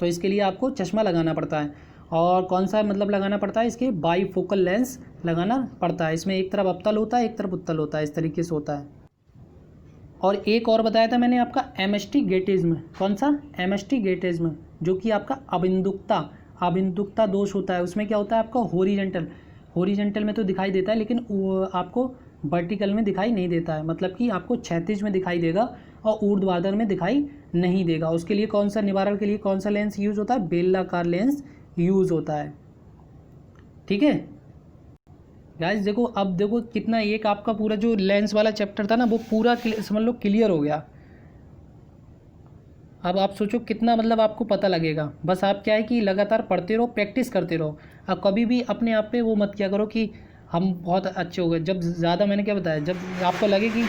तो इसके लिए आपको चश्मा लगाना पड़ता है। और कौन सा मतलब लगाना पड़ता है, इसके बाईफोकल लेंस लगाना पड़ता है। इसमें एक तरफ अवतल होता है, एक तरफ उत्तल होता है, इस तरीके से होता है। और एक और बताया था मैंने आपका एमेस्टिगेटिज्म। कौन सा, एमेस्टिगेटिज्म, जो कि आपका अबिंदुकता दोष होता है। उसमें क्या होता है आपका, होरिजेंटल में तो दिखाई देता है, लेकिन वो आपको वर्टिकल में दिखाई नहीं देता है। मतलब कि आपको क्षैतिज में दिखाई देगा और ऊर्ध्वाधर में दिखाई नहीं देगा। उसके लिए कौन सा, निवारण के लिए कौन सा लेंस यूज़ होता है, बेलनाकार लेंस यूज़ होता है, ठीक है गाइस। देखो अब देखो कितना, एक आपका पूरा जो लेंस वाला चैप्टर था ना, वो पूरा समझ लो क्लियर हो गया। अब आप सोचो कितना मतलब आपको पता लगेगा। बस आप क्या है कि लगातार पढ़ते रहो, प्रैक्टिस करते रहो। अब कभी भी अपने आप पे वो मत किया करो कि हम बहुत अच्छे हो गए। जब ज़्यादा, मैंने क्या बताया, जब आपको लगे कि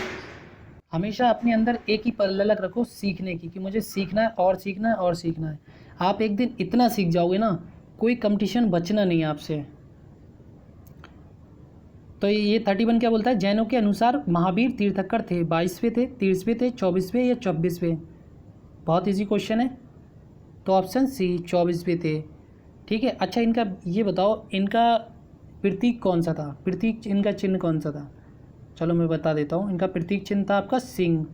हमेशा अपने अंदर एक ही ललक रखो सीखने की, कि मुझे सीखना है और सीखना है और सीखना है। आप एक दिन इतना सीख जाओगे ना, कोई कंपटीशन बचना नहीं है आपसे। तो ये 31 क्या बोलता है, जैनों के अनुसार महावीर तीर्थंकर थे, 22वें थे, 30वें थे, 24वें या 24वें। बहुत इजी क्वेश्चन है, तो ऑप्शन सी 24वें थे, ठीक है। अच्छा इनका ये बताओ, इनका प्रतीक कौन सा था, प्रतीक इनका चिन्ह कौन सा था। चलो मैं बता देता हूँ। इनका प्रतीक चिन्ह था आपका सिंह,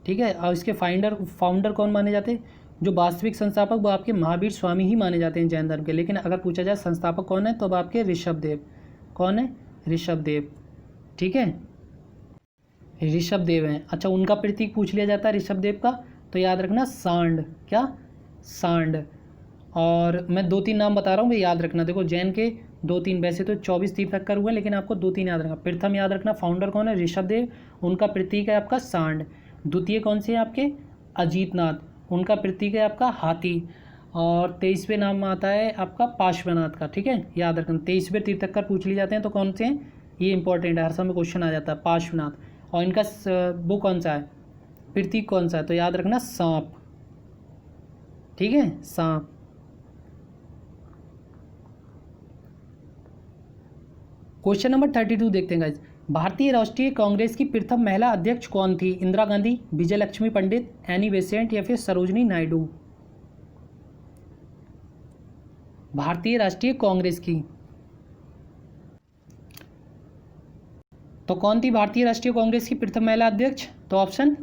ठीक है। और इसके फाउंडर कौन माने जाते हैं, जो वास्तविक संस्थापक वो आपके महावीर स्वामी ही माने जाते हैं जैन धर्म के। लेकिन अगर पूछा जाए संस्थापक कौन है, तो अब आपके ऋषभदेव। कौन है, ऋषभदेव, ठीक है, ऋषभदेव हैं। अच्छा उनका प्रतीक पूछ लिया जाता है ऋषभदेव का, तो याद रखना सांड, क्या, सांड। और मैं 2-3 नाम बता रहा हूँ, ये याद रखना। देखो जैन के 2-3, वैसे तो 24 तीर्थंकर हुए, लेकिन आपको 2-3 याद रखना। प्रथम याद रखना, फाउंडर कौन है, ऋषभदेव, उनका प्रतीक है आपका सांड। द्वितीय कौन से हैं आपके, अजीतनाथ, उनका प्रतीक है आपका हाथी। और 23वें नाम आता है आपका पार्श्वनाथ का, ठीक है, याद रखना। 23वें तीर्थंकर पूछ लिए जाते हैं तो कौन से हैं, ये इंपॉर्टेंट है, हर समय क्वेश्चन आ जाता है, पार्श्वनाथ। और इनका वो कौन सा है, प्रतीक कौन सा है, तो याद रखना सांप, ठीक है, सांप। क्वेश्चन नंबर 32 देखते हैं गाइज। भारतीय राष्ट्रीय कांग्रेस की प्रथम महिला अध्यक्ष कौन थी, इंदिरा गांधी, विजय लक्ष्मी पंडित, एनी बेसेंट या फिर सरोजनी नायडू। भारतीय राष्ट्रीय कांग्रेस की तो कौन थी भारतीय राष्ट्रीय कांग्रेस की प्रथम महिला अध्यक्ष? तो ऑप्शन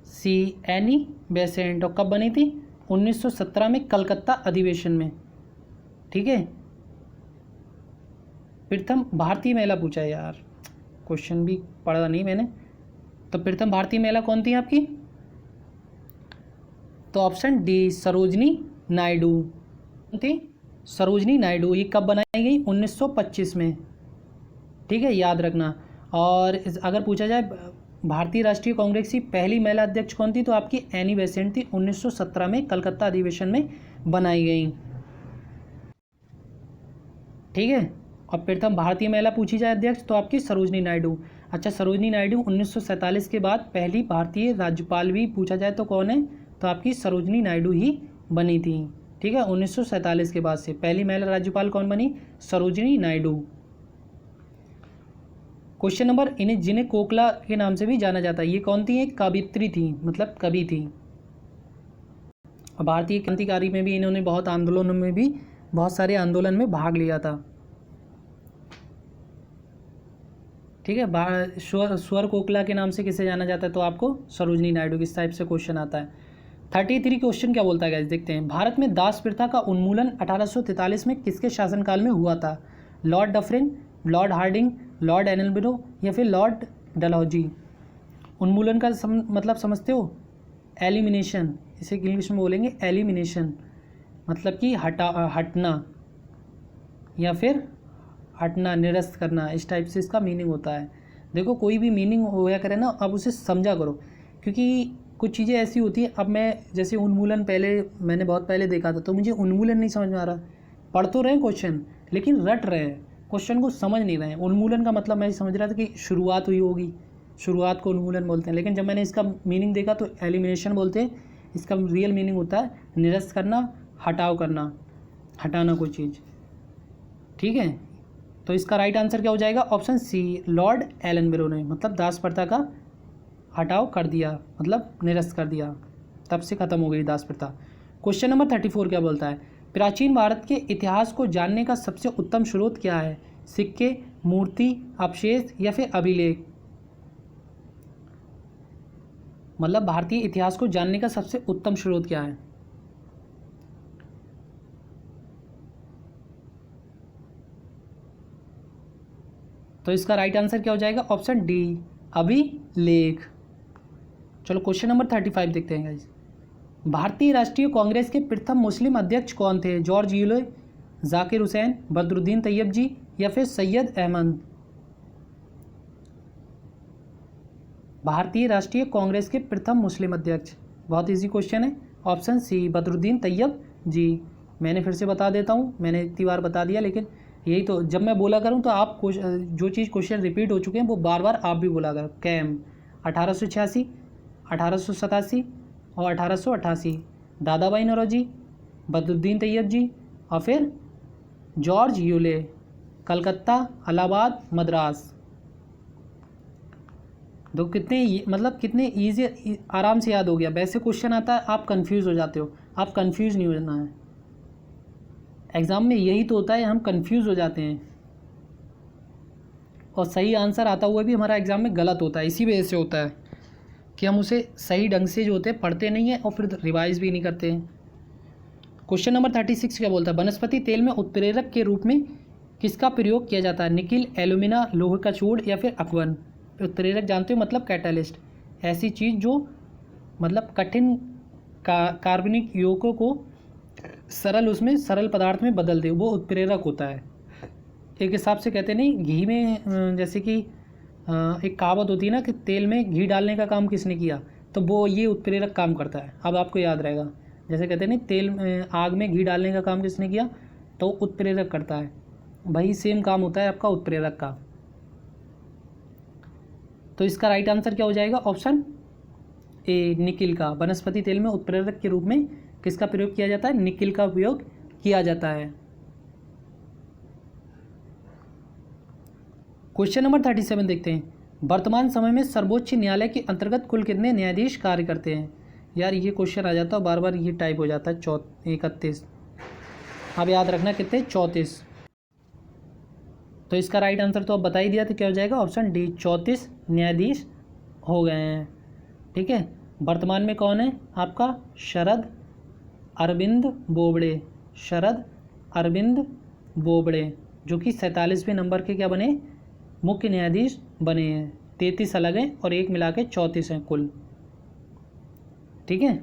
सी एनी बेसेंट। और कब बनी थी? 1917 में कलकत्ता अधिवेशन में। ठीक है, प्रथम भारतीय महिला पूछा है यार, क्वेश्चन भी पढ़ा नहीं मैंने। तो प्रथम भारतीय महिला कौन थी आपकी? तो ऑप्शन डी सरोजनी नायडू थी। सरोजनी नायडू। ये कब बनाई गई? 1925 में। ठीक है, याद रखना। और अगर पूछा जाए भारतीय राष्ट्रीय कांग्रेस की पहली महिला अध्यक्ष कौन थी, तो आपकी एनी बेसेंट थी। 1917 में कलकत्ता अधिवेशन में बनाई गई। ठीक है, और प्रथम भारतीय महिला पूछी जाए अध्यक्ष तो आपकी सरोजनी नायडू। अच्छा, सरोजनी नायडू 1947 के बाद पहली भारतीय राज्यपाल भी पूछा जाए तो कौन है? तो आपकी सरोजनी नायडू ही बनी थी। ठीक है, 1947 के बाद से पहली महिला राज्यपाल कौन बनी? सरोजनी नायडू। क्वेश्चन नंबर, इन्हें जिन्हें कोकला के नाम से भी जाना जाता है, ये कौन थी? एक कवित्री थी, मतलब कवि थी। भारतीय क्रांतिकारी में भी इन्होंने बहुत आंदोलनों में भी बहुत सारे आंदोलन में भाग लिया था। ठीक है, स्वर कोकला के नाम से किसे जाना जाता है? तो आपको सरोजनी नायडू। किस टाइप से क्वेश्चन आता है? 33 क्वेश्चन क्या बोलता है गाइस, देखते हैं। भारत में दास प्रथा का उन्मूलन 1843 में किसके शासनकाल में हुआ था? Lord Dufferin, Lord Hardinge, Lord Ellenborough या फिर लॉर्ड डलहौजी? उन्मूलन का मतलब समझते हो? एलिमिनेशन, इसे इंग्लिश में बोलेंगे एलिमिनेशन, मतलब कि हटना या फिर हटना, निरस्त करना, इस टाइप से इसका मीनिंग होता है। देखो, कोई भी मीनिंग होया करे ना, अब उसे समझा करो, क्योंकि कुछ चीज़ें ऐसी होती हैं। अब मैं जैसे उन्मूलन पहले मैंने बहुत पहले देखा था, तो मुझे उन्मूलन नहीं समझ में आ रहा। पढ़ तो रहे हैं क्वेश्चन, लेकिन रट रहे हैं, क्वेश्चन को समझ नहीं रहे हैं। उन्मूलन का मतलब मैं समझ रहा था कि शुरुआत हुई होगी, शुरुआत को उन्मूलन बोलते हैं। लेकिन जब मैंने इसका मीनिंग देखा तो एलिमिनेशन बोलते हैं। इसका रियल मीनिंग होता है निरस्त करना, हटाव करना, हटाना कोई चीज़। ठीक है, तो इसका राइट आंसर क्या हो जाएगा? ऑप्शन सी, लॉर्ड एलनबरो ने, मतलब दास प्रथा का हटाव कर दिया, मतलब निरस्त कर दिया, तब से ख़त्म हो गई दास प्रथा। क्वेश्चन नंबर 34 क्या बोलता है? प्राचीन भारत के इतिहास को जानने का सबसे उत्तम स्रोत क्या है? सिक्के, मूर्ति, अवशेष या फिर अभिलेख? मतलब भारतीय इतिहास को जानने का सबसे उत्तम स्रोत क्या है? तो इसका राइट आंसर क्या हो जाएगा? ऑप्शन डी, अभिलेख। चलो क्वेश्चन नंबर 35 देखते हैं गाइस। भारतीय राष्ट्रीय कांग्रेस के प्रथम मुस्लिम अध्यक्ष कौन थे? जॉर्ज यूले, जाकिर हुसैन, बदरुद्दीन तैयब जी या फिर सैयद अहमद? भारतीय राष्ट्रीय कांग्रेस के प्रथम मुस्लिम अध्यक्ष, बहुत इजी क्वेश्चन है। ऑप्शन सी, बदरुद्दीन तैयब जी। मैंने फिर से बता देता हूँ, मैंने इतनी बार बता दिया, लेकिन यही तो, जब मैं बोला करूँ तो आप जो चीज़ क्वेश्चन रिपीट हो चुके हैं वो बार बार आप भी बोला करो। कैम 1886, 1887 और 1888। दादा भाई नौरोजी, बदरुद्दीन तैयब जी और फिर जॉर्ज यूले। कलकत्ता, इलाहाबाद, मद्रास। दो कितने मतलब कितने ईजी, आराम से याद हो गया। वैसे क्वेश्चन आता है आप कंफ्यूज हो जाते हो, आप कंफ्यूज नहीं होना है। एग्ज़ाम में यही तो होता है, हम कंफ्यूज हो जाते हैं और सही आंसर आता हुआ भी हमारा एग्ज़ाम में गलत होता है। इसी वजह से होता है कि हम उसे सही ढंग से जो होते हैं पढ़ते नहीं हैं और फिर रिवाइज भी नहीं करते हैं। क्वेश्चन नंबर 36 क्या बोलता है? वनस्पति तेल में उत्प्रेरक के रूप में किसका प्रयोग किया जाता है? निकिल, एल्यूमिना, लोहे का चूड़ या फिर अकवन? उत्प्रेरक जानते हो, मतलब कैटालिस्ट, ऐसी चीज़ जो मतलब कठिन कार्बनिक यौगिकों को सरल, उसमें सरल पदार्थ में बदल दे, वो उत्प्रेरक होता है। एक हिसाब से कहते नहीं, घी में जैसे कि एक कहावत होती है ना कि तेल में घी डालने का काम किसने किया, तो वो ये उत्प्रेरक काम करता है। अब आपको याद रहेगा, जैसे कहते नहीं तेल आग में घी डालने का काम किसने किया, तो उत्प्रेरक करता है। वही सेम काम होता है आपका उत्प्रेरक का। तो इसका राइट आंसर क्या हो जाएगा? ऑप्शन ए, निकिल का। वनस्पति तेल में उत्प्रेरक के रूप में किसका प्रयोग किया जाता है? निकिल का उपयोग किया जाता है। क्वेश्चन नंबर 37 देखते हैं। वर्तमान समय में सर्वोच्च न्यायालय के अंतर्गत कुल कितने न्यायाधीश कार्य करते हैं? यार ये क्वेश्चन आ जाता है बार बार, ये टाइप हो जाता है 31। अब याद रखना कितने? 34। तो इसका राइट आंसर तो अब बता ही दिया, तो क्या हो जाएगा ऑप्शन डी, 34 न्यायाधीश हो गए हैं। ठीक है, वर्तमान में कौन है आपका, शरद अरविंद बोबड़े, शरद अरविंद बोबड़े, जो कि 47वें नंबर के क्या बने, मुख्य न्यायाधीश बने हैं। 33 अलग हैं और एक मिला के 34 हैं कुल। ठीक है,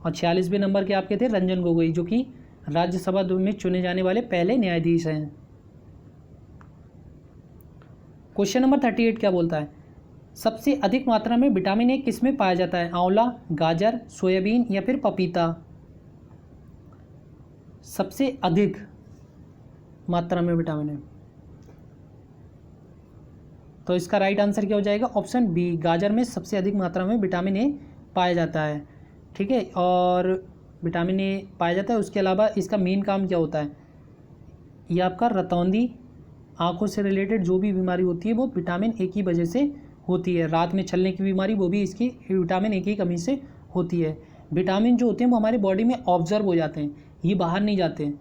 और 46वें नंबर के आपके थे रंजन गोगोई, जो कि राज्यसभा में चुने जाने वाले पहले न्यायाधीश हैं। क्वेश्चन नंबर 38 क्या बोलता है, सबसे अधिक मात्रा में विटामिन ए किस में पाया जाता है, आंवला, गाजर, सोयाबीन या फिर पपीता। सबसे अधिक मात्रा में विटामिन ए, तो इसका राइट आंसर क्या हो जाएगा ऑप्शन बी, गाजर में सबसे अधिक मात्रा में विटामिन ए पाया जाता है। ठीक है, और विटामिन ए पाया जाता है, उसके अलावा इसका मेन काम क्या होता है, ये आपका रतौंधी, आँखों से रिलेटेड जो भी बीमारी होती है वो विटामिन ए की वजह से होती है। रात में छलने की बीमारी वो भी इसकी विटामिन ए की कमी से होती है। विटामिन जो होते हैं वो हमारे बॉडी में ऑब्जर्व हो जाते हैं, ये बाहर नहीं जाते हैं।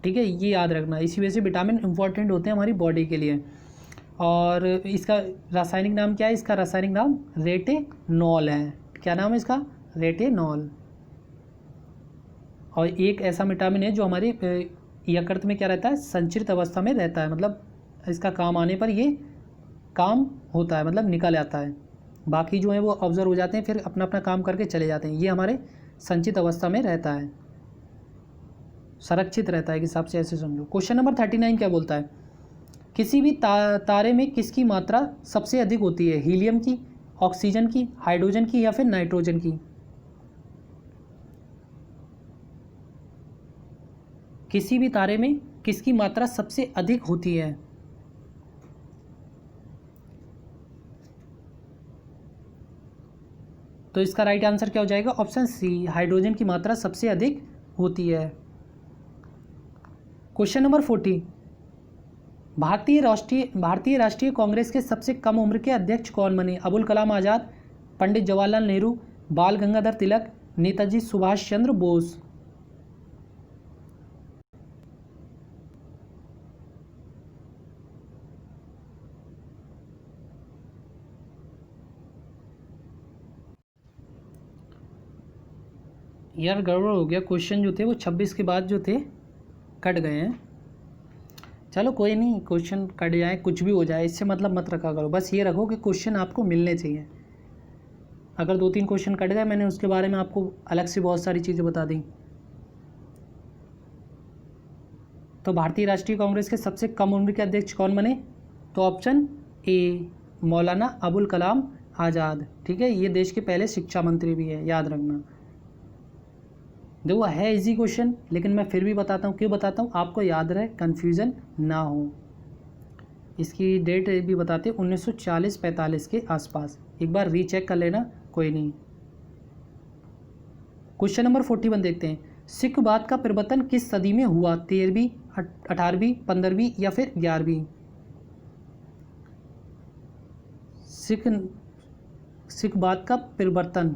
ठीक है, ये याद रखना, इसी वजह से विटामिन इंपॉर्टेंट होते हैं हमारी बॉडी के लिए। और इसका रासायनिक नाम क्या है, इसका रासायनिक नाम रेटिनॉल है। क्या नाम है इसका, रेटिनॉल। और एक ऐसा विटामिन है जो हमारे यकृत में क्या रहता है, संचित अवस्था में रहता है, मतलब इसका काम आने पर ये काम होता है, मतलब निकल आता है। बाकी जो है वो ऑब्जर्व हो जाते हैं, फिर अपना अपना काम करके चले जाते हैं। ये हमारे संचित अवस्था में रहता है, संरक्षित रहता है के हिसाब से, ऐसे समझो। क्वेश्चन नंबर 39 क्या बोलता है, किसी भी तारे में किसकी मात्रा सबसे अधिक होती है, हीलियम की, ऑक्सीजन की, हाइड्रोजन की या फिर नाइट्रोजन की। किसी भी तारे में किसकी मात्रा सबसे अधिक होती है, तो इसका राइट आंसर क्या हो जाएगा ऑप्शन सी, हाइड्रोजन की मात्रा सबसे अधिक होती है। क्वेश्चन नंबर 40, भारतीय राष्ट्रीय कांग्रेस के सबसे कम उम्र के अध्यक्ष कौन बने, अबुल कलाम आज़ाद, पंडित जवाहरलाल नेहरू, बाल गंगाधर तिलक, नेताजी सुभाष चंद्र बोस। यार गड़बड़ हो गया, क्वेश्चन जो थे वो 26 के बाद जो थे कट गए हैं। चलो कोई नहीं, क्वेश्चन कट जाए कुछ भी हो जाए, इससे मतलब मत रखा करो, बस ये रखो कि क्वेश्चन आपको मिलने चाहिए। अगर 2-3 क्वेश्चन कट गए, मैंने उसके बारे में आपको अलग से बहुत सारी चीज़ें बता दी। तो भारतीय राष्ट्रीय कांग्रेस के सबसे कम उम्र के अध्यक्ष कौन बने, तो ऑप्शन ए, मौलाना अबुल कलाम आज़ाद। ठीक है, ये देश के पहले शिक्षा मंत्री भी है, याद रखना। देखो है इजी क्वेश्चन, लेकिन मैं फिर भी बताता हूँ, क्यों बताता हूँ, आपको याद रहे, कन्फ्यूज़न ना हो। इसकी डेट भी बताते 1940-45 के आसपास, एक बार रीचेक कर लेना, कोई नहीं। क्वेश्चन नंबर 41 देखते हैं, सिखवाद का प्रवर्तन किस सदी में हुआ, 13वीं, 18वीं, 15वीं या फिर 11वीं। सिखवाद का प्रवर्तन,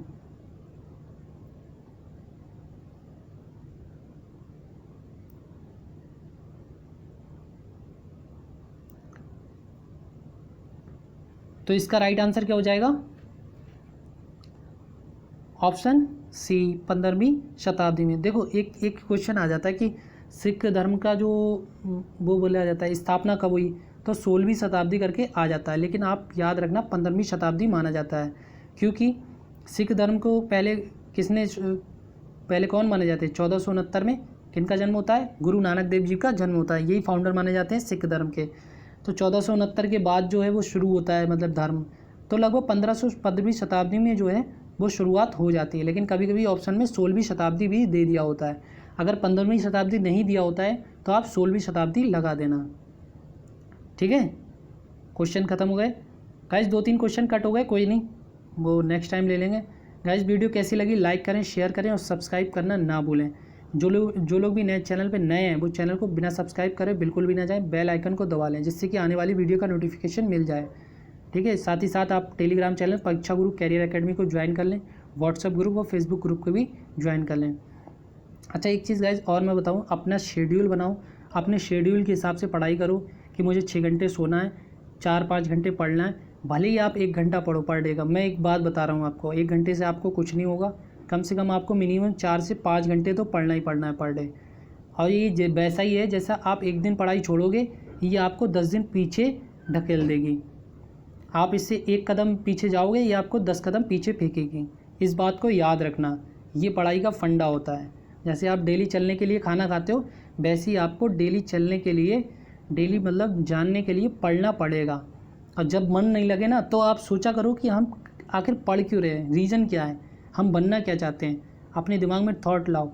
तो इसका राइट आंसर क्या हो जाएगा ऑप्शन सी, 15वीं शताब्दी में। देखो एक क्वेश्चन आ जाता है कि सिख धर्म का जो वो बोला जाता है स्थापना कब हुई, तो 16वीं शताब्दी करके आ जाता है, लेकिन आप याद रखना 15वीं शताब्दी माना जाता है, क्योंकि सिख धर्म को पहले कौन माने जाते हैं, 1469 में किनका जन्म होता है, गुरु नानक देव जी का जन्म होता है, यही फाउंडर माने जाते हैं सिख धर्म के। तो 1469 के बाद जो है वो शुरू होता है, मतलब धर्म, तो लगभग 15वीं शताब्दी में जो है वो शुरुआत हो जाती है। लेकिन कभी कभी ऑप्शन में 16वीं शताब्दी भी दे दिया होता है, अगर 15वीं शताब्दी नहीं दिया होता है तो आप 16वीं शताब्दी लगा देना। ठीक है, क्वेश्चन खत्म हो गए गाइस, 2-3 क्वेश्चन कट हो गए, कोई नहीं, वो नेक्स्ट टाइम ले लेंगे। गाइस वीडियो कैसी लगी लाइक करें, शेयर करें और सब्सक्राइब करना ना भूलें। जो लोग भी नए चैनल पे नए हैं वो चैनल को बिना सब्सक्राइब करे बिल्कुल भी ना जाएं, बेल आइकन को दबा लें, जिससे कि आने वाली वीडियो का नोटिफिकेशन मिल जाए। ठीक है, साथ ही साथ आप टेलीग्राम चैनल परीक्षा गुरु कैरियर एकेडमी को ज्वाइन कर लें, व्हाट्सएप ग्रुप और फेसबुक ग्रुप को भी ज्वाइन कर लें। अच्छा एक चीज़ गाइज और मैं बताऊँ, अपना शेड्यूल बनाओ, अपने शेड्यूल के हिसाब से पढ़ाई करो, कि मुझे 6 घंटे सोना है, 4-5 घंटे पढ़ना है, भले ही आप 1 घंटा पढ़ो पर डे का। मैं एक बात बता रहा हूँ आपको, 1 घंटे से आपको कुछ नहीं होगा। कम से कम आपको मिनिमम 4 से 5 घंटे तो पढ़ना ही पढ़ना है पर डे। और ये वैसा ही है जैसा आप एक दिन पढ़ाई छोड़ोगे, ये आपको 10 दिन पीछे ढकेल देगी। आप इससे 1 कदम पीछे जाओगे, ये आपको 10 कदम पीछे फेंकेगी। इस बात को याद रखना, ये पढ़ाई का फंडा होता है। जैसे आप डेली चलने के लिए खाना खाते हो, वैसे ही आपको डेली चलने के लिए, डेली मतलब जानने के लिए पढ़ना पड़ेगा। और जब मन नहीं लगे ना, तो आप सोचा करो कि हम आखिर पढ़ क्यों रहे हैं, रीज़न क्या है, हम बनना क्या चाहते हैं। अपने दिमाग में थॉट लाओ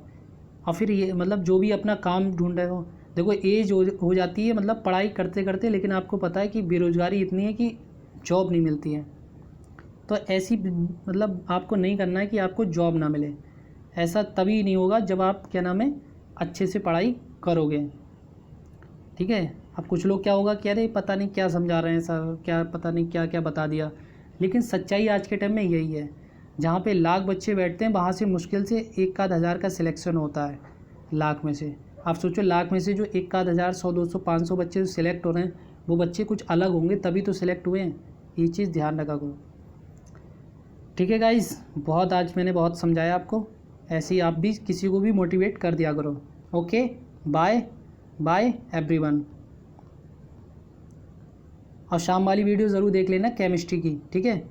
और फिर ये मतलब जो भी अपना काम ढूंढ रहे हो। देखो एज हो जाती है मतलब पढ़ाई करते करते, लेकिन आपको पता है कि बेरोज़गारी इतनी है कि जॉब नहीं मिलती है। तो ऐसी मतलब आपको नहीं करना है कि आपको जॉब ना मिले। ऐसा तभी नहीं होगा जब आप क्या नाम है अच्छे से पढ़ाई करोगे, ठीक है। अब कुछ लोग क्या होगा कि अरे पता नहीं क्या समझा रहे हैं सर, क्या पता नहीं क्या क्या बता दिया। लेकिन सच्चाई आज के टाइम में यही है, जहाँ पे लाख बच्चे बैठते हैं वहाँ से मुश्किल से 1-1,000 का सिलेक्शन होता है लाख में से। आप सोचो लाख में से जो 1-1,000, 100-200, 500 बच्चे जो सिलेक्ट हो रहे हैं, वो बच्चे कुछ अलग होंगे तभी तो सिलेक्ट हुए हैं। ये चीज़ ध्यान रखा करो, ठीक है गाइज़। आज मैंने बहुत समझाया आपको, ऐसे ही आप भी किसी को भी मोटिवेट कर दिया करो। Okay, bye bye everyone. और शाम वाली वीडियो ज़रूर देख लेना केमिस्ट्री की, ठीक है।